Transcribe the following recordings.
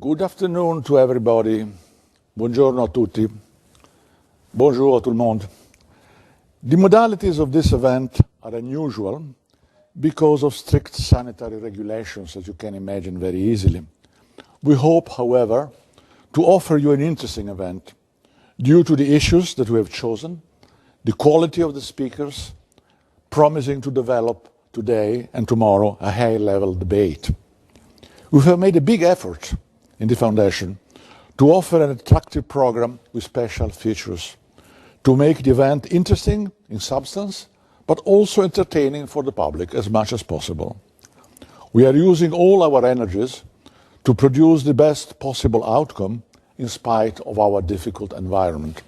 Good afternoon to everybody. Buongiorno a tutti. Bonjour à tout le monde. The modalities of this event are unusual because of strict sanitary regulations, as you can imagine very easily. We hope, however, to offer you an interesting event due to the issues that we have chosen, the quality of the speakers, promising to develop today and tomorrow a high-level debate. We have made a big effort in the Foundation to offer an attractive program with special features, to make the event interesting in substance, but also entertaining for the public as much as possible. We are using all our energies to produce the best possible outcome in spite of our difficult environment.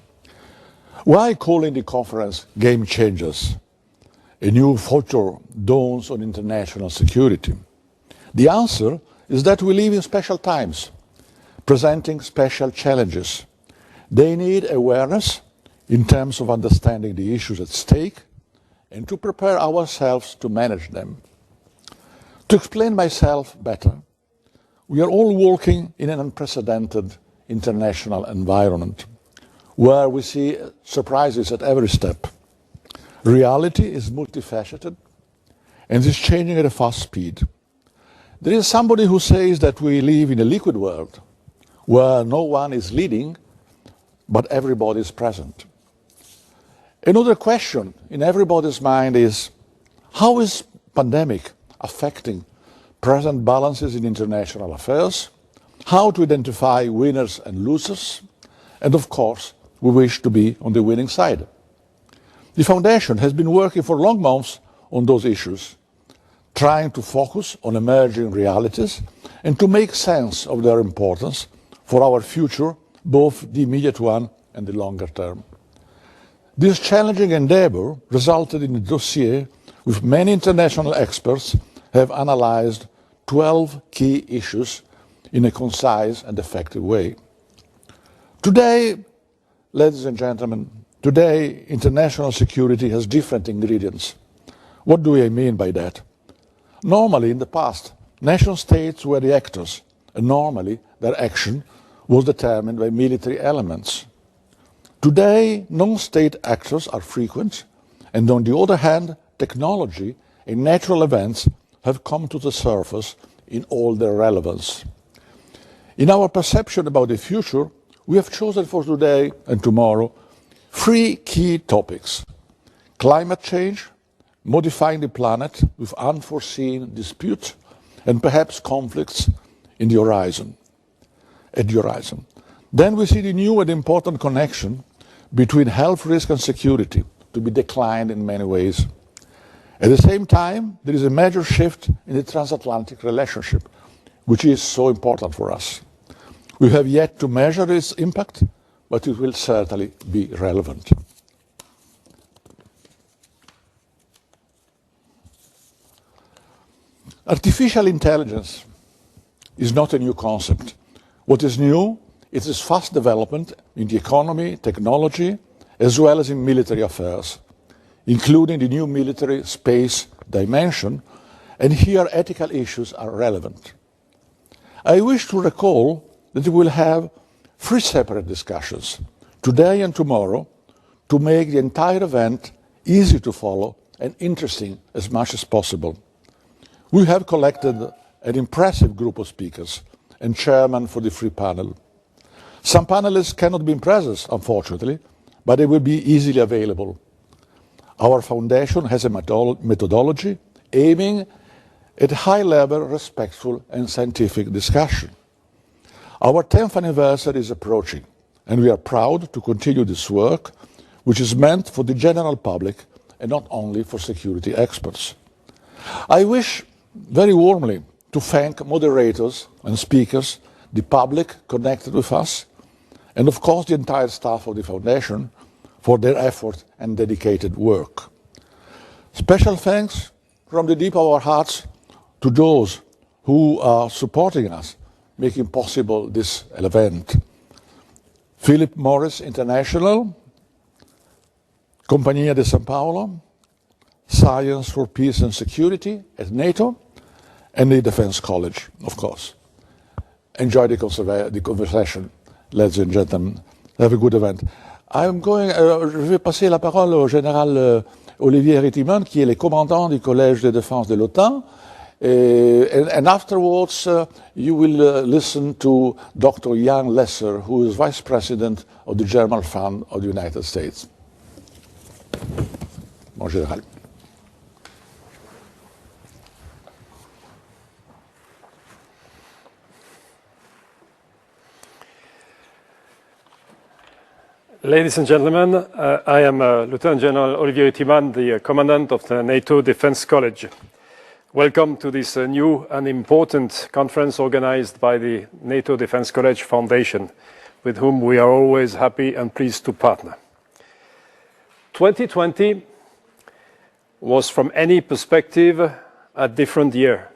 Why calling the conference Game Changers? A new future dawns on international security. The answer is that we live in special times, presenting special challenges. They need awareness in terms of understanding the issues at stake and to prepare ourselves to manage them. To explain myself better, we are all working in an unprecedented international environment where we see surprises at every step. Reality is multifaceted and is changing at a fast speed. There is somebody who says that we live in a liquid world where no one is leading, but everybody is present. Another question in everybody's mind is, how is pandemic affecting present balances in international affairs? How to identify winners and losers? And of course, we wish to be on the winning side. The Foundation has been working for long months on those issues, trying to focus on emerging realities and to make sense of their importance for our future, both the immediate one and the longer term. This challenging endeavor resulted in a dossier with many international experts have analyzed 12 key issues in a concise and effective way. Today, ladies and gentlemen, today international security has different ingredients. What do I mean by that? Normally, in the past, nation states were the actors, and normally their action was determined by military elements. Today, non-state actors are frequent, and on the other hand, technology and natural events have come to the surface in all their relevance. In our perception about the future, we have chosen for today and tomorrow 3 key topics: climate change, modifying the planet with unforeseen disputes, and perhaps conflicts in the horizon. At the horizon. Then we see the new and important connection between health risk and security, to be declined in many ways. At the same time, there is a major shift in the transatlantic relationship, which is so important for us. We have yet to measure its impact, but it will certainly be relevant. Artificial intelligence is not a new concept. What is new is its fast development in the economy, technology, as well as in military affairs, including the new military space dimension, and here ethical issues are relevant. I wish to recall that we will have 3 separate discussions, today and tomorrow, to make the entire event easy to follow and interesting as much as possible. We have collected an impressive group of speakers and chairman for the 3 panel. Some panelists cannot be present, unfortunately, but they will be easily available. Our Foundation has a methodology aiming at high-level, respectful and scientific discussion. Our 10th anniversary is approaching, and we are proud to continue this work, which is meant for the general public and not only for security experts. I wish very warmly to thank moderators and speakers, the public connected with us, and of course the entire staff of the Foundation for their effort and dedicated work. Special thanks from the deep of our hearts to those who are supporting us, making possible this event. Philip Morris International, Compagnia de Paolo, Science for Peace and Security at NATO, and the Defense College, of course. enjoy the conversation, ladies and gentlemen. Have a good event. Je vais passer la parole au général Olivier Rittiman, qui est le commandant du Collège de défense de l'OTAN. And afterwards, you will listen to Dr. Jan Lesser, who is Vice President of the German Fund of the United States. Mon général. Ladies and gentlemen, I am Lieutenant General Olivier Rittiman, the Commandant of the NATO Defense College. Welcome to this new and important conference organized by the NATO Defense College Foundation, with whom we are always happy and pleased to partner. 2020 was, from any perspective, a different year.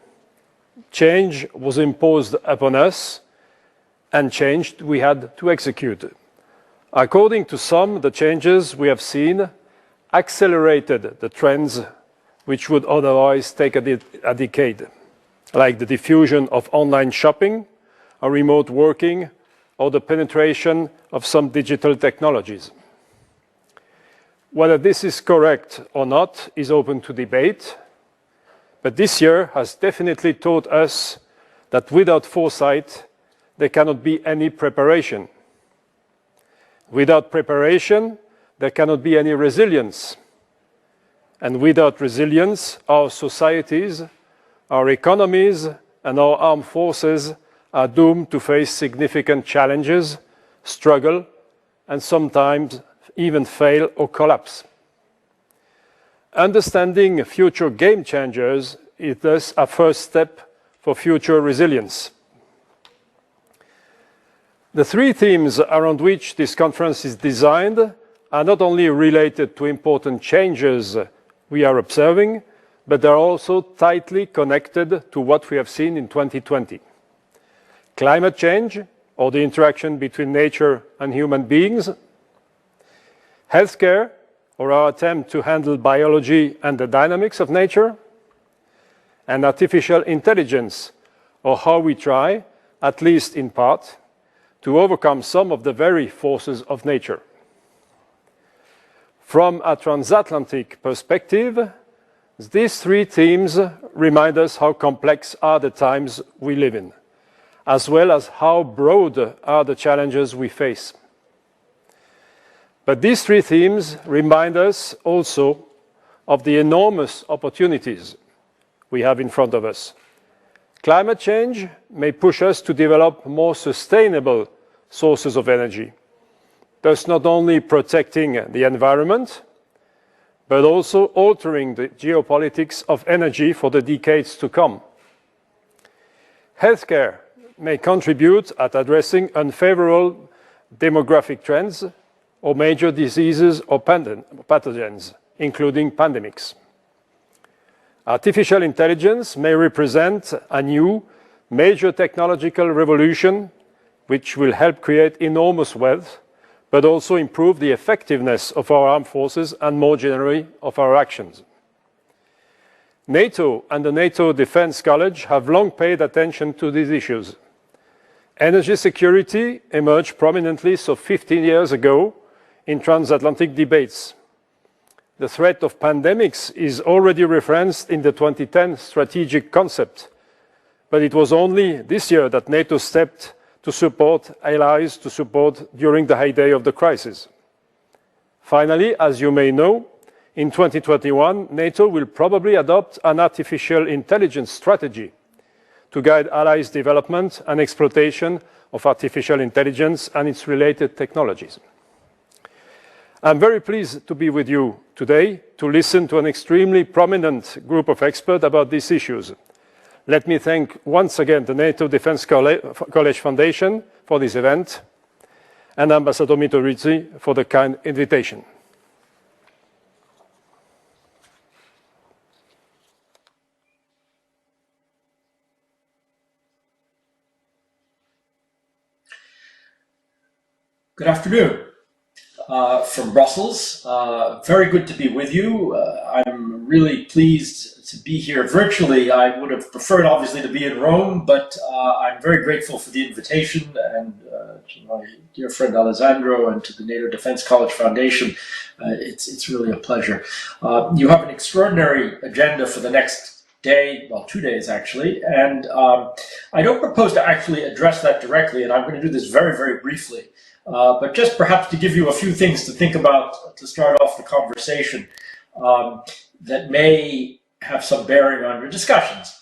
Change was imposed upon us, and change we had to execute. According to some, the changes we have seen accelerated the trends which would otherwise take a decade, like the diffusion of online shopping, or remote working, or the penetration of some digital technologies. Whether this is correct or not is open to debate, but this year has definitely taught us that without foresight, there cannot be any preparation. Without preparation, there cannot be any resilience. And without resilience, our societies, our economies, and our armed forces are doomed to face significant challenges, struggle, and sometimes even fail or collapse. Understanding future game changers is thus a first step for future resilience. The three themes around which this conference is designed are not only related to important changes we are observing, but they are also tightly connected to what we have seen in 2020. Climate change, or the interaction between nature and human beings. Healthcare, or our attempt to handle biology and the dynamics of nature. And artificial intelligence, or how we try, at least in part, to overcome some of the very forces of nature. From a transatlantic perspective, these three themes remind us how complex are the times we live in, as well as how broad are the challenges we face. But these three themes remind us also of the enormous opportunities we have in front of us. Climate change may push us to develop more sustainable sources of energy, thus not only protecting the environment, but also altering the geopolitics of energy for the decades to come. Healthcare may contribute at addressing unfavorable demographic trends or major diseases or pathogens, including pandemics. Artificial intelligence may represent a new major technological revolution which will help create enormous wealth, but also improve the effectiveness of our armed forces and more generally of our actions. NATO and the NATO Defense College have long paid attention to these issues. Energy security emerged prominently 15 years ago in transatlantic debates. The threat of pandemics is already referenced in the 2010 strategic concept, but it was only this year that NATO stepped to support allies to support during the heyday of the crisis. Finally, as you may know, in 2021, NATO will probably adopt an artificial intelligence strategy to guide allies' development and exploitation of artificial intelligence and its related technologies. I'm very pleased to be with you today to listen to an extremely prominent group of experts about these issues. Let me thank once again the NATO Defense College Foundation for this event and Ambassador Mitorizzi for the kind invitation. Good afternoon from Brussels. Very good to be with you. I'm really pleased to be here virtually. I would have preferred, obviously, to be in Rome, but I'm very grateful for the invitation, and to my dear friend Alessandro and to the NATO Defense College Foundation. It's really a pleasure. You have an extraordinary agenda for the next day, well, 2 days actually, and I don't propose to actually address that directly, and I'm going to do this very, very briefly. But just perhaps to give you a few things to think about to start off the conversation that may have some bearing on your discussions.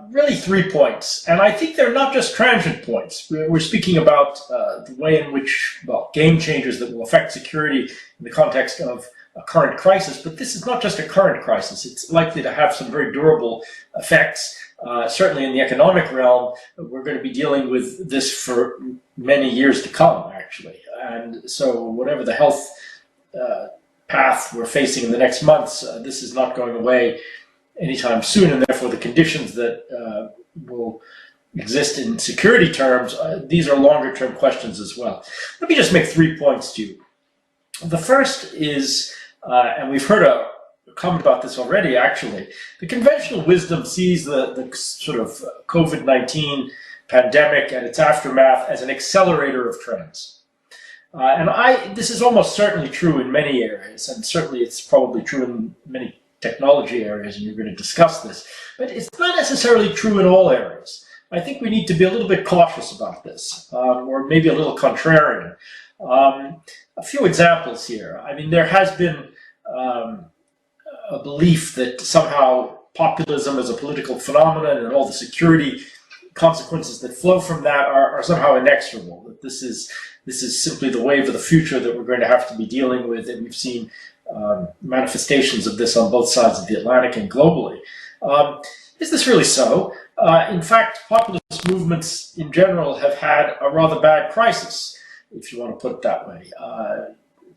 Really 3 points, and I think they're not just transient points. We're speaking about the way in which, well, game changers that will affect security in the context of a current crisis, but this is not just a current crisis. It's likely to have some very durable effects. Certainly in the economic realm, we're going to be dealing with this for many years to come, actually. And so whatever the health path we're facing in the next months, this is not going away anytime soon, and therefore the conditions that will exist in security terms, these are longer term questions as well. Let me just make 3 points to you. The first is, and we've heard a comment about this already, actually, the conventional wisdom sees the sort of COVID-19 pandemic and its aftermath as an accelerator of trends. And this is almost certainly true in many areas, and certainly it's probably true in many technology areas, and you're going to discuss this, but it's not necessarily true in all areas. I think we need to be a little bit cautious about this, or maybe a little contrarian. A few examples here. I mean, there has been a belief that somehow populism is a political phenomenon and all the security consequences that flow from that are somehow inexorable, that this is simply the wave of the future that we're going to have to be dealing with, and we've seen manifestations of this on both sides of the Atlantic and globally. Is this really so? In fact, populist movements in general have had a rather bad crisis, if you want to put it that way.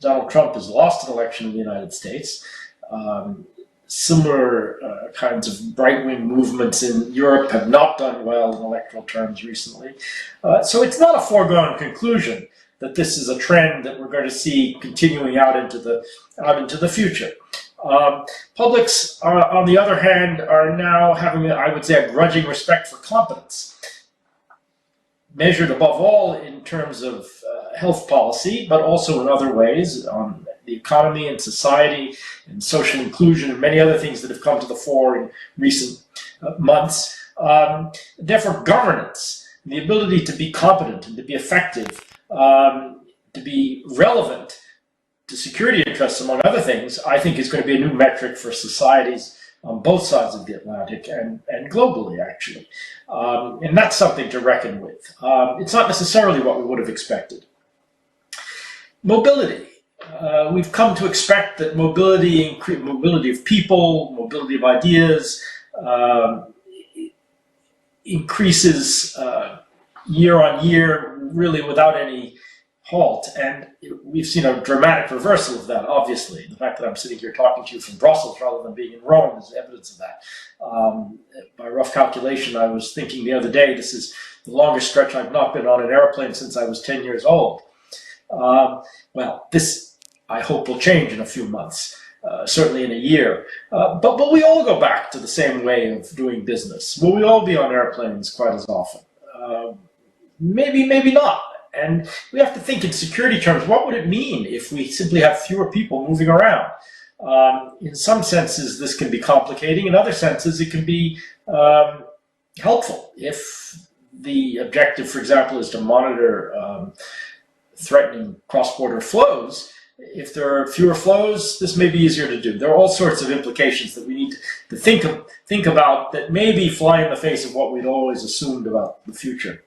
Donald Trump has lost an election in the United States. Similar kinds of right-wing movements in Europe have not done well in electoral terms recently. So it's not a foregone conclusion that this is a trend that we're going to see continuing out into the future. Publics, on the other hand, are now having, I would say, a grudging respect for competence, measured above all in terms of health policy, but also in other ways, on the economy and society and social inclusion and many other things that have come to the fore in recent months. Therefore, governance, the ability to be competent and to be effective, to be relevant to security interests, among other things, I think is going to be a new metric for societies on both sides of the Atlantic and globally, actually. And that's something to reckon with. It's not necessarily what we would have expected. Mobility. We've come to expect that mobility of people, mobility of ideas, increases year on year, really without any halt. And we've seen a dramatic reversal of that, obviously. The fact that I'm sitting here talking to you from Brussels rather than being in Rome is evidence of that. By rough calculation, I was thinking the other day, this is the longest stretch I've not been on an airplane since I was 10 years old. Well, this, I hope, will change in a few months, certainly in a year. But will we all go back to the same way of doing business? Will we all be on airplanes quite as often? Maybe, maybe not. And we have to think in security terms, what would it mean if we simply have fewer people moving around? In some senses, this can be complicating. In other senses, it can be helpful. If the objective, for example, is to monitor threatening cross-border flows, if there are fewer flows, this may be easier to do. There are all sorts of implications that we need to think about that maybe fly in the face of what we'd always assumed about the future.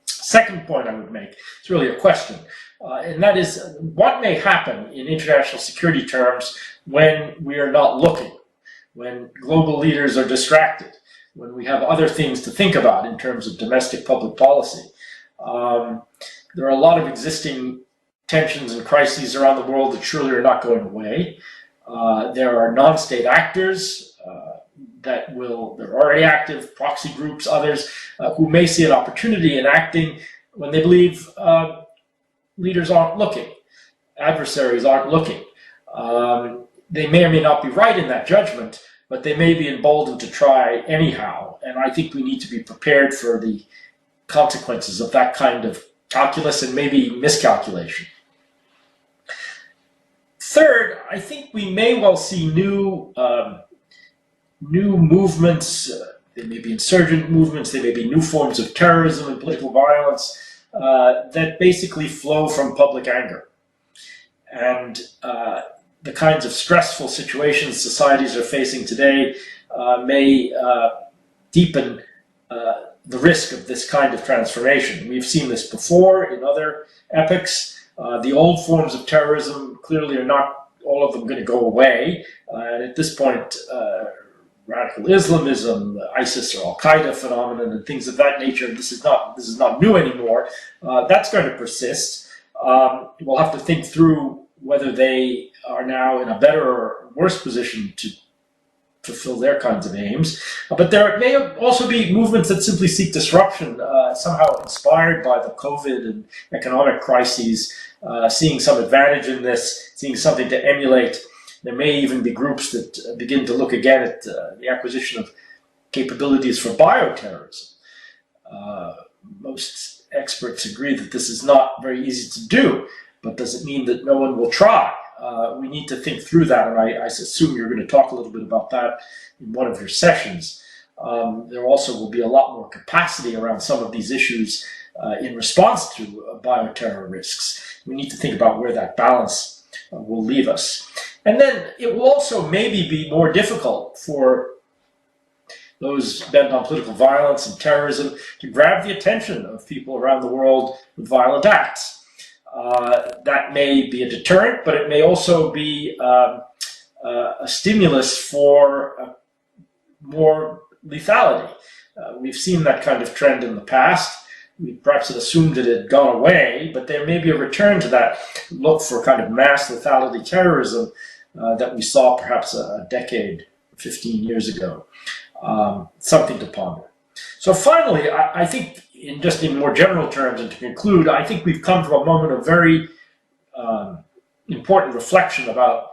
Second point I would make, it's really a question, and that is what may happen in international security terms when we are not looking, when global leaders are distracted, when we have other things to think about in terms of domestic public policy. There are a lot of existing tensions and crises around the world that surely are not going away. There are non-state actors they're already active, proxy groups, others who may see an opportunity in acting when they believe leaders aren't looking, adversaries aren't looking. They may or may not be right in that judgment, but they may be emboldened to try anyhow. And I think we need to be prepared for the consequences of that kind of calculus and maybe miscalculation. Third, I think we may well see new movements. They may be insurgent movements. They may be new forms of terrorism and political violence that basically flow from public anger. And the kinds of stressful situations societies are facing today may deepen the risk of this kind of transformation. We've seen this before in other epochs. The old forms of terrorism clearly are not all of them going to go away. And at this point, radical Islamism, ISIS or Al-Qaeda phenomenon and things of that nature, this is not new anymore. That's going to persist. We'll have to think through whether they are now in a better or worse position to fulfill their kinds of aims. But there may also be movements that simply seek disruption, somehow inspired by the COVID and economic crises, seeing some advantage in this, seeing something to emulate. There may even be groups that begin to look again at the acquisition of capabilities for bioterrorism. Most experts agree that this is not very easy to do, but does it mean that no one will try? We need to think through that, and I assume you're going to talk a little bit about that in one of your sessions. There also will be a lot more capacity around some of these issues in response to bioterror risks. We need to think about where that balance will leave us. And then it will also maybe be more difficult for those bent on political violence and terrorism to grab the attention of people around the world with violent acts. That may be a deterrent, but it may also be a stimulus for more lethality. We've seen that kind of trend in the past. We perhaps had assumed it had gone away, but there may be a return to that look for kind of mass lethality terrorism that we saw perhaps a decade, 15 years ago. Something to ponder. So finally, I think in more general terms and to conclude, I think we've come to a moment of very important reflection about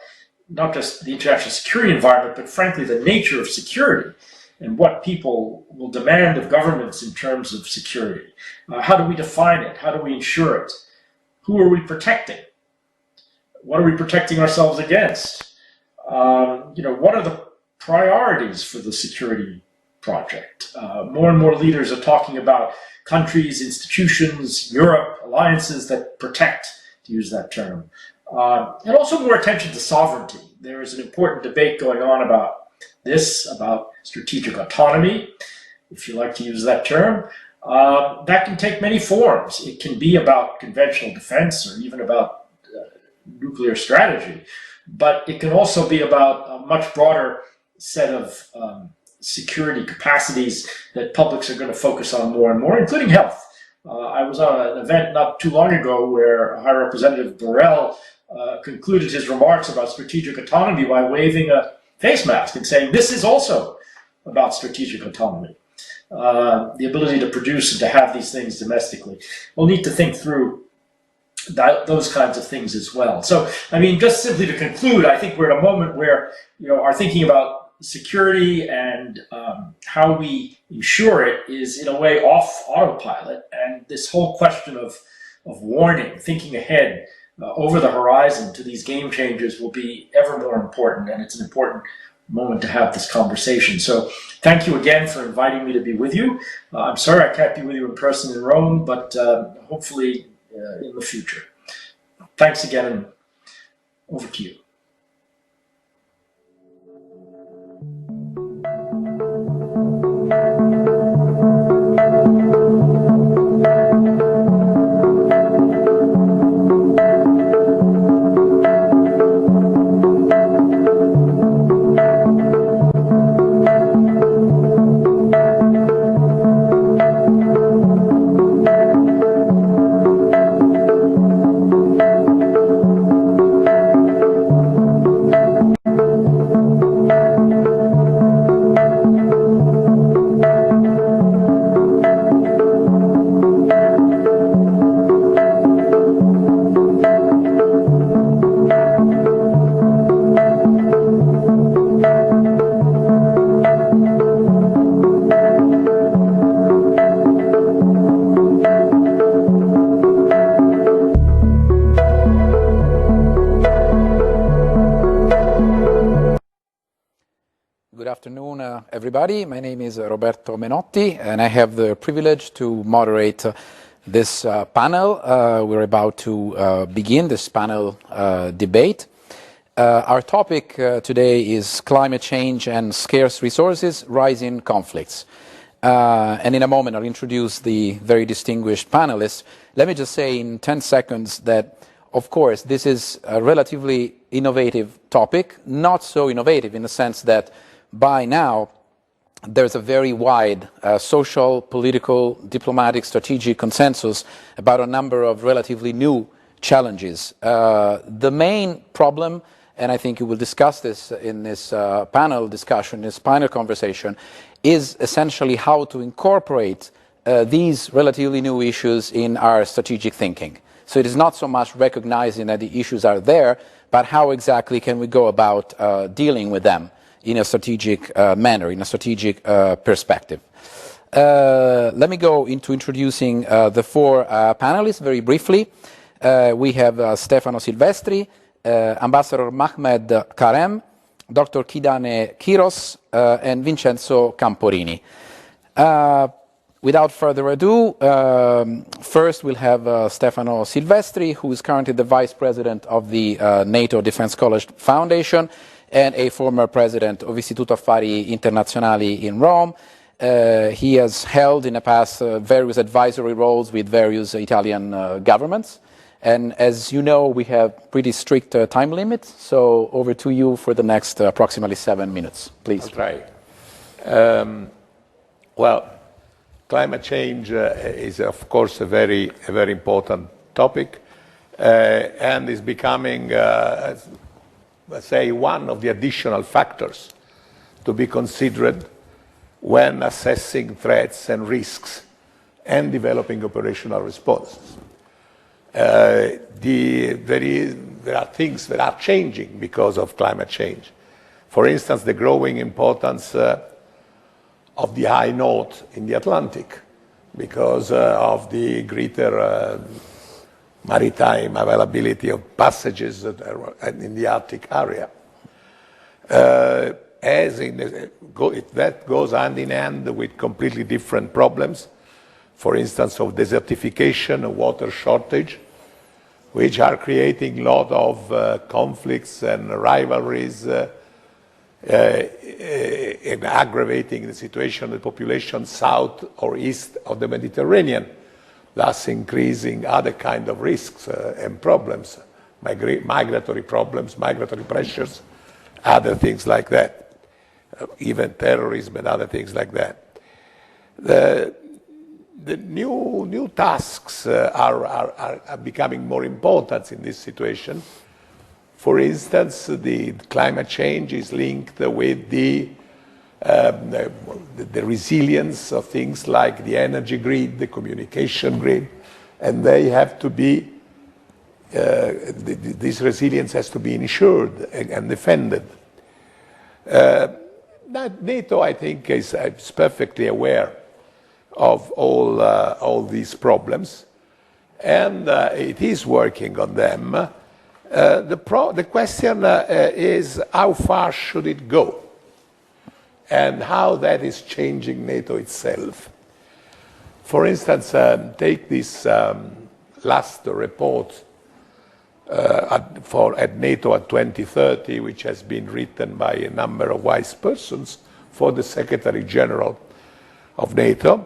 not just the international security environment, but frankly the nature of security and what people will demand of governments in terms of security. How do we define it? How do we ensure it? Who are we protecting? What are we protecting ourselves against? What are the priorities for the security project? More and more leaders are talking about countries, institutions, Europe, alliances that protect, to use that term. And also more attention to sovereignty. There is an important debate going on about this, about strategic autonomy, if you like to use that term. That can take many forms. It can be about conventional defense or even about nuclear strategy, but it can also be about a much broader set of security capacities that publics are going to focus on more and more, including health. I was on an event not too long ago where High Representative Borrell concluded his remarks about strategic autonomy by waving a face mask and saying, this is also about strategic autonomy. The ability to produce and to have these things domestically. We'll need to think through those kinds of things as well. So, just simply to conclude, I think we're at a moment where, our thinking about security and how we ensure it is in a way off autopilot. And this whole question of warning, thinking ahead over the horizon to these game changers will be ever more important. And it's an important moment to have this conversation. So thank you again for inviting me to be with you. I'm sorry I can't be with you in person in Rome, but hopefully in the future. Thanks again, and over to you. afternoon, everybody. My name is Roberto Menotti, and I have the privilege to moderate this panel. We're about to begin this panel debate. Our topic today is climate change and scarce resources, rising conflicts. And in a moment, I'll introduce the very distinguished panelists. Let me just say in 10 seconds that, of course, this is a relatively innovative topic, not so innovative in the sense that by now there's a very wide social, political, diplomatic, strategic consensus about a number of relatively new challenges. The main problem, and I think you will discuss this in this panel discussion, this panel conversation, is essentially how to incorporate these relatively new issues in our strategic thinking. So it is not so much recognizing that the issues are there, but how exactly can we go about dealing with them in a strategic manner, in a strategic perspective. Let me go into introducing the four panelists very briefly. We have Stefano Silvestri, Ambassador Mahmed Karem, Dr. Kidane Kiros, and Vincenzo Camporini. Without further ado, first we'll have Stefano Silvestri, who is currently the Vice President of the NATO Defense College Foundation and a former President of Istituto Affari Internazionali in Rome. He has held in the past various advisory roles with various Italian governments. And as you know, we have pretty strict time limits, so over to you for the next approximately 7 minutes, please. I'll try. Well, climate change is, of course, a very important topic, and is becoming, let's say, one of the additional factors to be considered when assessing threats and risks and developing operational responses. There are things that are changing because of climate change. For instance, the growing importance of the high note in the Atlantic because of the greater maritime availability of passages in the Arctic area. That goes hand in hand with completely different problems, for instance, of desertification, water shortage, which are creating a lot of conflicts and rivalries, and aggravating the situation of the population south or east of the Mediterranean, thus increasing other kind of risks and problems, migratory problems, migratory pressures, other things like that, even terrorism and other things like that. The new tasks are becoming more important in this situation. For instance, the climate change is linked with the resilience of things like the energy grid, the communication grid, and they have to be, this resilience has to be ensured and defended. NATO, I think, is perfectly aware of all these problems, and it is working on them. The question is how far should it go and how that is changing NATO itself. For instance, take this last report at NATO at 2030, which has been written by a number of wise persons for the Secretary General of NATO.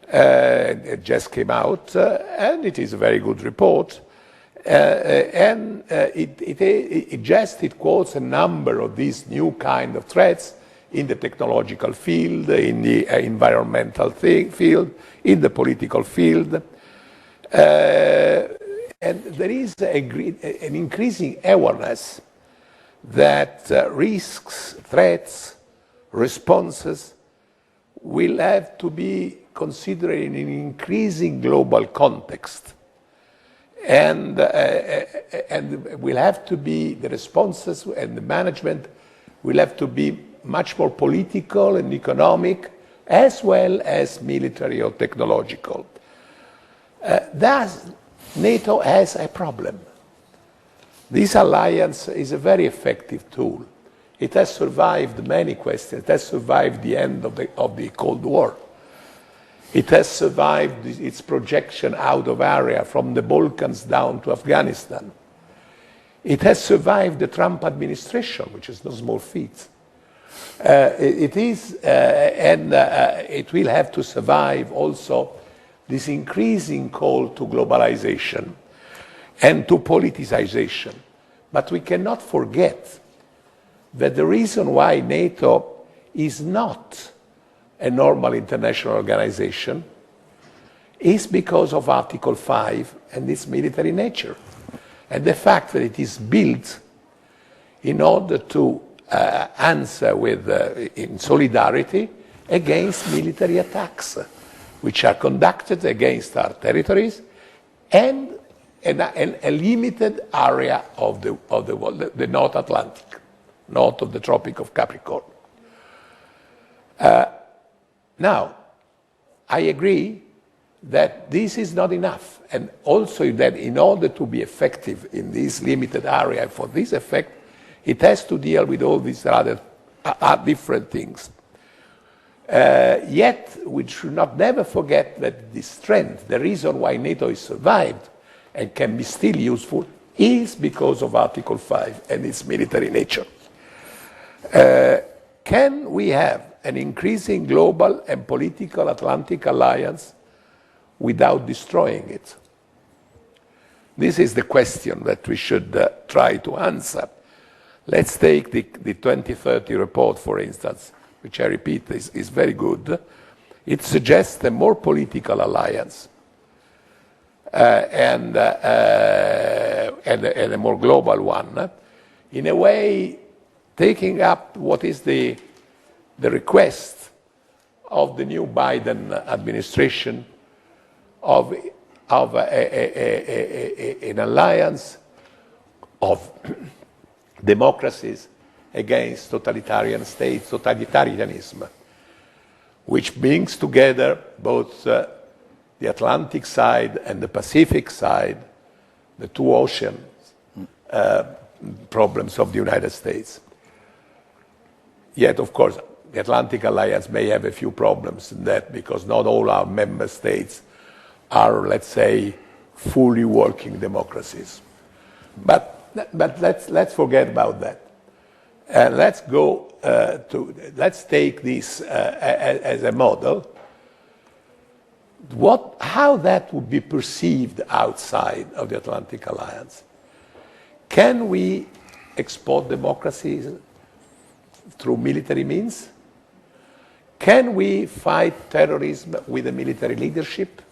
It just came out, and it is a very good report. It quotes a number of these new kind of threats in the technological field, in the environmental field, in the political field. And there is an increasing awareness that risks, threats, responses will have to be considered in an increasing global context. And will have to be, the responses and the management will have to be much more political and economic, as well as military or technological. Thus, NATO has a problem. This alliance is a very effective tool It has survived many questions. It has survived the end of the Cold War. It has survived its projection out of area from the Balkans down to Afghanistan. It has survived the Trump administration, which is no small feat. It will have to survive also this increasing call to globalization and to politicization. But we cannot forget that the reason why NATO is not a normal international organization is because of Article 5 and its military nature, and the fact that it is built in order to answer in solidarity against military attacks, which are conducted against our territories and a limited area of the world, the North Atlantic, north of the Tropic of Capricorn. Now, I agree that this is not enough, and also that in order to be effective in this limited area for this effect, it has to deal with all these other different things. Yet, we should not never forget that the strength, the reason why NATO is survived and can be still useful, is because of Article 5 and its military nature. Can we have an increasing global and political Atlantic alliance without destroying it? This is the question that we should try to answer. Let's take the 2030 report, for instance, which I repeat is very good. It suggests a more political alliance and a more global one, in a way taking up what is the request of the new Biden administration of an alliance of democracies against totalitarian states, totalitarianism, which brings together both the Atlantic side and the Pacific side, the two oceans problems of the United States. Yet, of course, the Atlantic Alliance may have a few problems in that, because not all our member states are, let's say, fully working democracies. But let's forget about that. And let's take this as a model. How that would be perceived outside of the Atlantic Alliance. Can we export democracies through military means? Can we fight terrorism with a military leadership?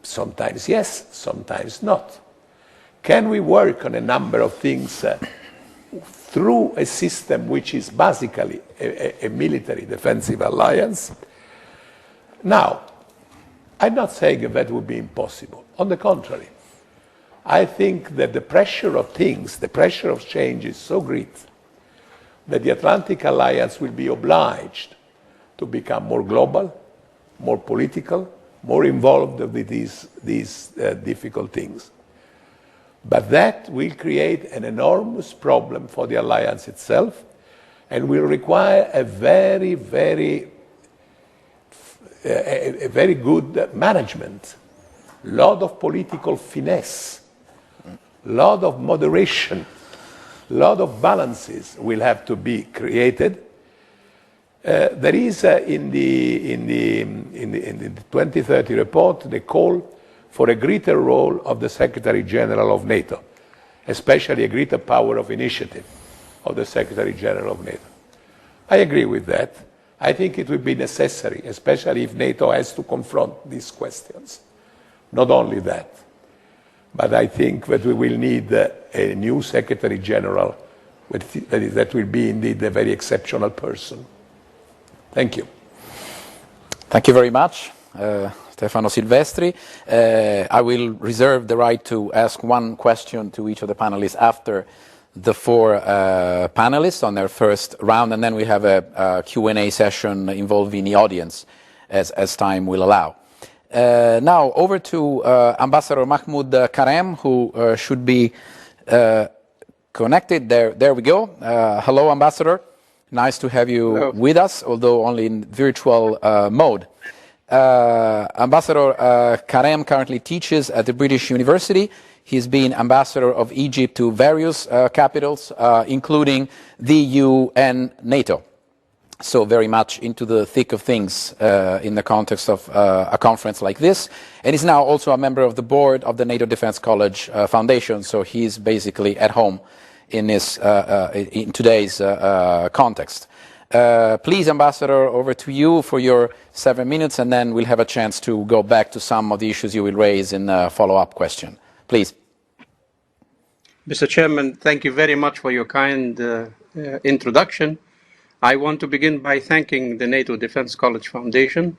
Sometimes yes, sometimes not. Can we work on a number of things through a system which is basically a military defensive alliance? Now, I'm not saying that would be impossible. On the contrary, I think that the pressure of things, the pressure of change is so great that the Atlantic Alliance will be obliged to become more global, more political, more involved with these difficult things. But that will create an enormous problem for the alliance itself, and will require a very, very good management, a lot of political finesse, a lot of moderation, a lot of balances will have to be created. There is in the 2030 report the call for a greater role of the Secretary General of NATO, especially a greater power of initiative of the Secretary General of NATO. I agree with that. I think it will be necessary, especially if NATO has to confront these questions. Not only that, but I think that we will need a new Secretary General that will be indeed a very exceptional person. Thank you. Thank you very much, Stefano Silvestri. I will reserve the right to ask one question to each of the panelists after the four panelists on their first round, and then we have a Q&A session involving the audience as time will allow. Now over to Ambassador Mahmoud Karem, who should be connected. There we go. Hello, Ambassador. Nice to have you with us, although only in virtual mode. Ambassador Karem currently teaches at the British University. He's been ambassador of Egypt to various capitals, including the EU and NATO. So very much into the thick of things in the context of a conference like this. And he's now also a member of the board of the NATO Defense College Foundation, so he's basically at home in today's context. Please, Ambassador, over to you for your 7 minutes, and then we'll have a chance to go back to some of the issues you will raise in a follow-up question. Please. Mr. Chairman, thank you very much for your kind introduction. I want to begin by thanking the NATO Defense College Foundation.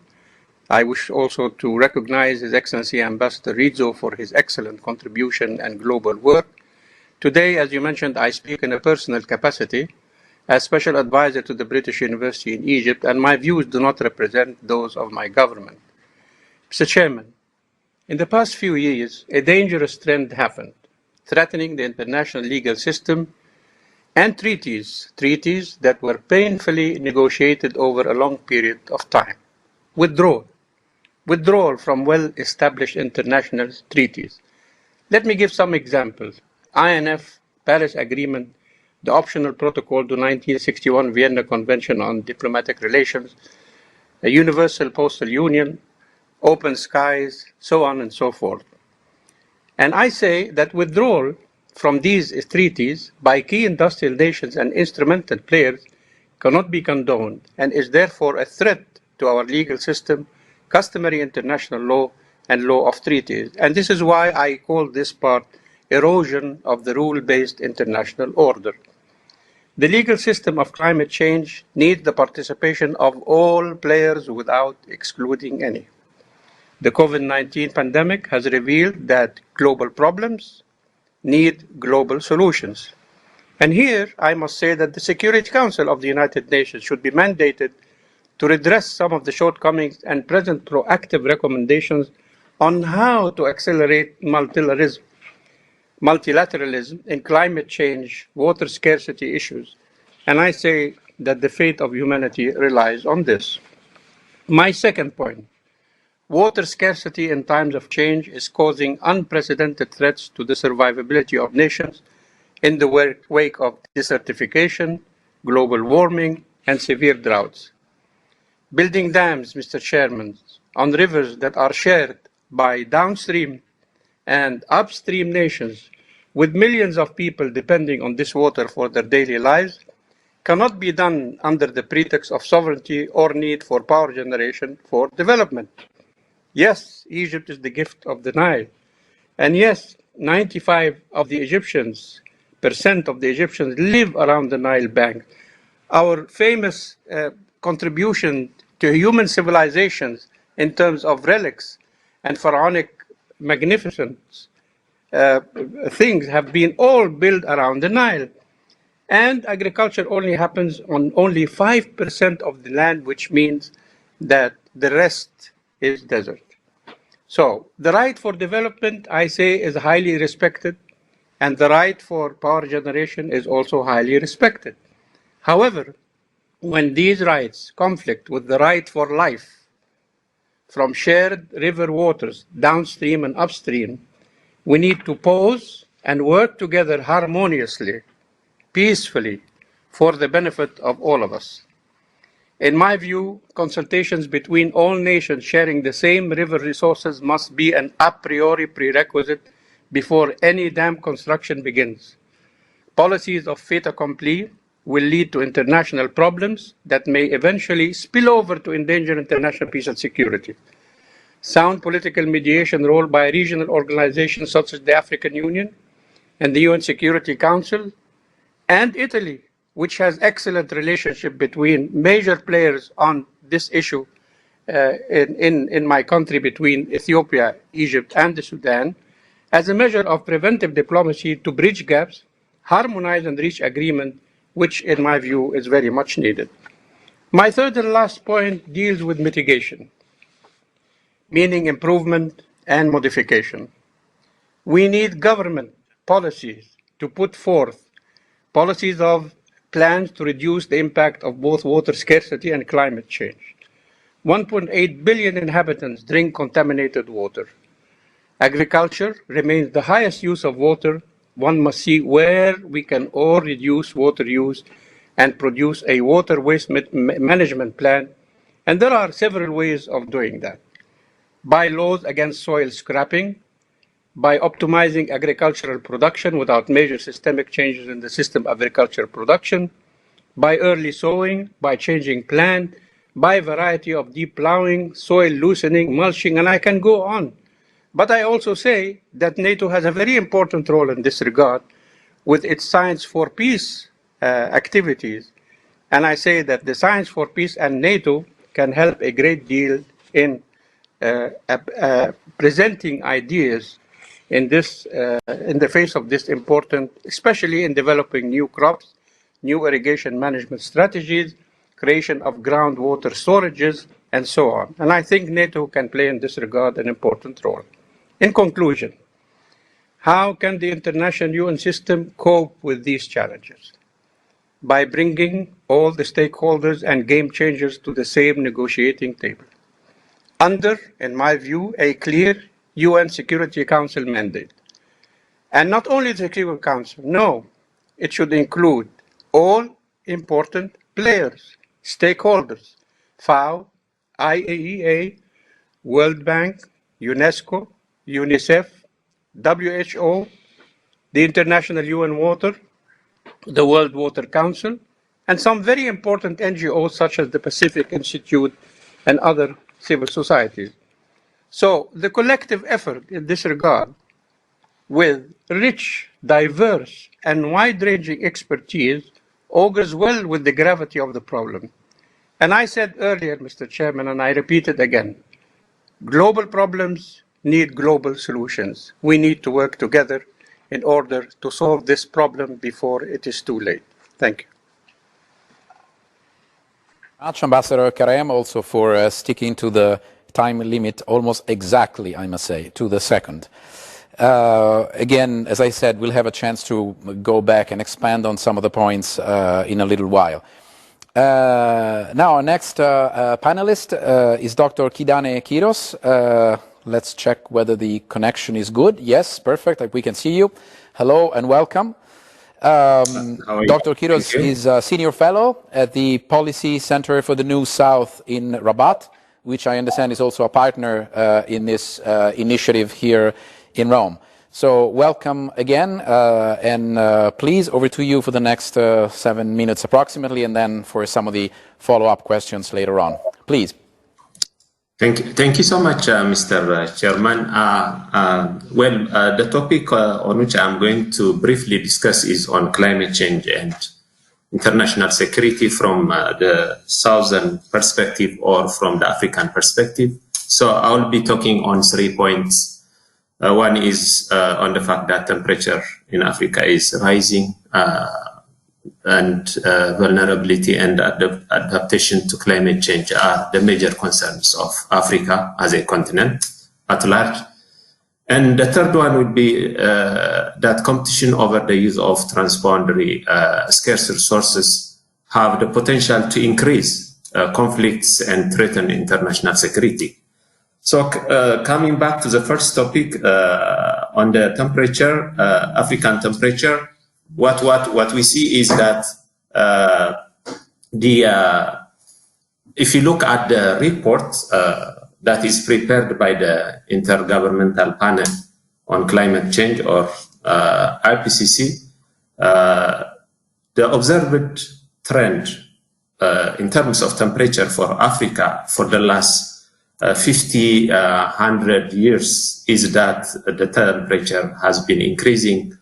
I wish also to recognize His Excellency Ambassador Rizzo for his excellent contribution and global work. Today, as you mentioned, I speak in a personal capacity as Special Advisor to the British University in Egypt, and my views do not represent those of my government. Mr. Chairman, in the past few years, a dangerous trend happened, threatening the international legal system and treaties that were painfully negotiated over a long period of time. Withdrawal from well-established international treaties. Let me give some examples. INF, Paris Agreement, the optional protocol to 1961 Vienna Convention on Diplomatic Relations, a Universal Postal Union, open skies, so on and so forth. And I say that withdrawal from these treaties by key industrial nations and instrumental players cannot be condoned and is therefore a threat to our legal system, customary international law, and law of treaties. And this is why I call this part erosion of the rule-based international order. The legal system of climate change needs the participation of all players without excluding any. The COVID-19 pandemic has revealed that global problems need global solutions. And here I must say that the Security Council of the United Nations should be mandated to redress some of the shortcomings and present proactive recommendations on how to accelerate multilateralism in climate change, water scarcity issues. And I say that the fate of humanity relies on this. My second point. Water scarcity in times of change is causing unprecedented threats to the survivability of nations in the wake of desertification, global warming, and severe droughts. Building dams, Mr. Chairman, on rivers that are shared by downstream and upstream nations with millions of people depending on this water for their daily lives cannot be done under the pretext of sovereignty or need for power generation for development. Yes, Egypt is the gift of the Nile. And yes, 95% of the Egyptians live around the Nile bank. Our famous contribution to human civilizations in terms of relics and pharaonic magnificence things have been all built around the Nile. And agriculture only happens on only 5% of the land, which means that the rest is desert. So the right for development, I say, is highly respected, and the right for power generation is also highly respected. However, when these rights conflict with the right for life from shared river waters downstream and upstream, we need to pause and work together harmoniously, peacefully, for the benefit of all of us. In my view, consultations between all nations sharing the same river resources must be an a priori prerequisite before any dam construction begins. Policies of fait accompli will lead to international problems that may eventually spill over to endanger international peace and security. Sound political mediation role by regional organizations such as the African Union and the UN Security Council and Italy, which has excellent relationship between major players on this issue in my country between Ethiopia, Egypt, and the Sudan, as a measure of preventive diplomacy to bridge gaps, harmonize and reach agreement, which in my view is very much needed. My third and last point deals with mitigation, meaning improvement and modification. We need government policies to put forth policies of plans to reduce the impact of both water scarcity and climate change. 1.8 billion inhabitants drink contaminated water. Agriculture remains the highest use of water. One must see where we can all reduce water use and produce a water waste management plan. And there are several ways of doing that. By laws against soil scrapping, by optimizing agricultural production without major systemic changes in the system of agricultural production, by early sowing, by changing plant, by variety of deep plowing, soil loosening, mulching, and I can go on. But I also say that NATO has a very important role in this regard with its Science for Peace activities. And I say that the Science for Peace and NATO can help a great deal in presenting ideas in the face of this important, especially in developing new crops, new irrigation management strategies, creation of groundwater storages, and so on. And I think NATO can play in this regard an important role. In conclusion, how can the international UN system cope with these challenges? By bringing all the stakeholders and game changers to the same negotiating table. Under, in my view, a clear UN Security Council mandate. And not only the Security Council, no, it should include all important players, stakeholders, FAO, IAEA, World Bank, UNESCO, UNICEF, WHO, the International UN Water, the World Water Council, and some very important NGOs such as the Pacific Institute and other civil societies. So the collective effort in this regard, with rich, diverse, and wide-ranging expertise, augurs well with the gravity of the problem. And I said earlier, Mr. Chairman, and I repeat it again, global problems need global solutions. We need to work together in order to solve this problem before it is too late. Thank you. Much, Ambassador Karem, also for sticking to the time limit almost exactly, I must say, to the second. Again, as I said, we'll have a chance to go back and expand on some of the points in a little while. Now, our next panelist is Dr. Kidane Kiros. Let's check whether the connection is good. Yes, perfect. We can see you. Hello and welcome. Dr. Kiros is a senior fellow at the Policy Center for the New South in Rabat, which I understand is also a partner in this initiative here in Rome. So welcome again, and please, over to you for the next 7 minutes approximately, and then for some of the follow-up questions later on. Please. Thank you so much, Mr. Chairman. The topic on which I'm going to briefly discuss is on climate change and international security from the Southern perspective or from the African perspective. So I'll be talking on 3 points. One is on the fact that temperature in Africa is rising, and vulnerability and adaptation to climate change are the major concerns of Africa as a continent at large. And the third one would be that competition over the use of transboundary scarce resources have the potential to increase conflicts and threaten international security. So coming back to the first topic on the temperature, African temperature, what we see is that if you look at the report that is prepared by the Intergovernmental Panel on Climate Change, or IPCC, the observed trend in terms of temperature for Africa for the last 100 years is that the temperature has been increasing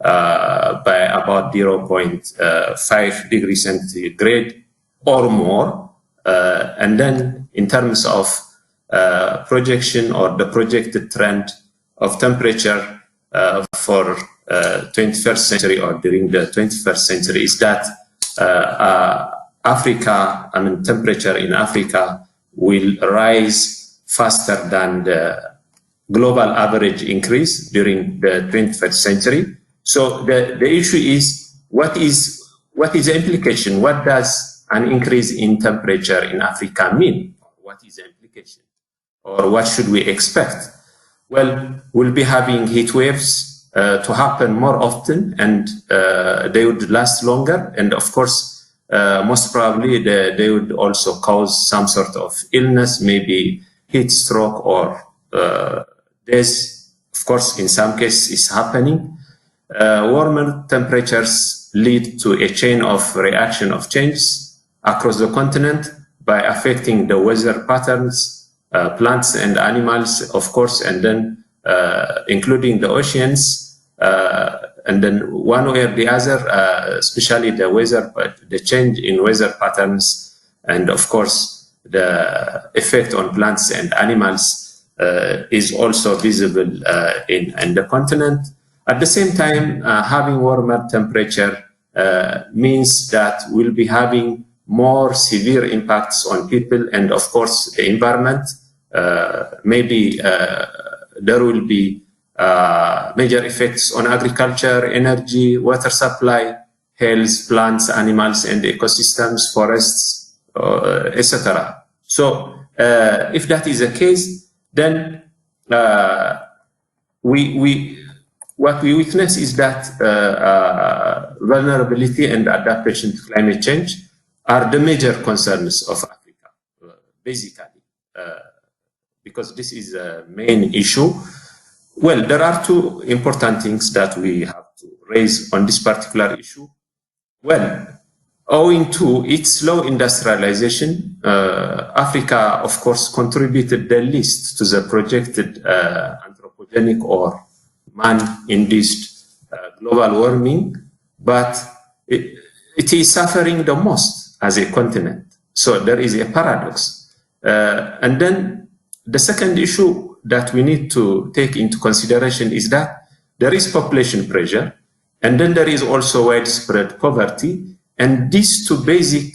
by about 0.5 degrees centigrade or more. And then in terms of projection or the projected trend of temperature for 21st century or during the 21st century is that temperature in Africa will rise faster than the global average increase during the 21st century. So the issue is what is the implication? What does an increase in temperature in Africa mean? What is the implication? Or what should we expect? Well, we'll be having heat waves to happen more often, and they would last longer. And of course, most probably they would also cause some sort of illness, maybe heat stroke or death. Of course, in some cases it's happening. Warmer temperatures lead to a chain of reaction of changes across the continent by affecting the weather patterns, plants and animals, of course, and then including the oceans, and then one way or the other, especially the weather, the change in weather patterns, and of course the effect on plants and animals is also visible in the continent. At the same time, having warmer temperature means that we'll be having more severe impacts on people and, of course, the environment. Maybe there will be major effects on agriculture, energy, water supply, health, plants, animals, and ecosystems, forests, etc. So, if that is the case, then what we witness is that vulnerability and adaptation to climate change are the major concerns of Africa, basically, because this is a main issue. Well, there are two important things that we have to raise on this particular issue. Well, owing to its slow industrialization, Africa, of course, contributed the least to the projected anthropogenic or man-induced global warming, but it is suffering the most as a continent. So there is a paradox. And then the second issue that we need to take into consideration is that there is population pressure, and then there is also widespread poverty. And these two basic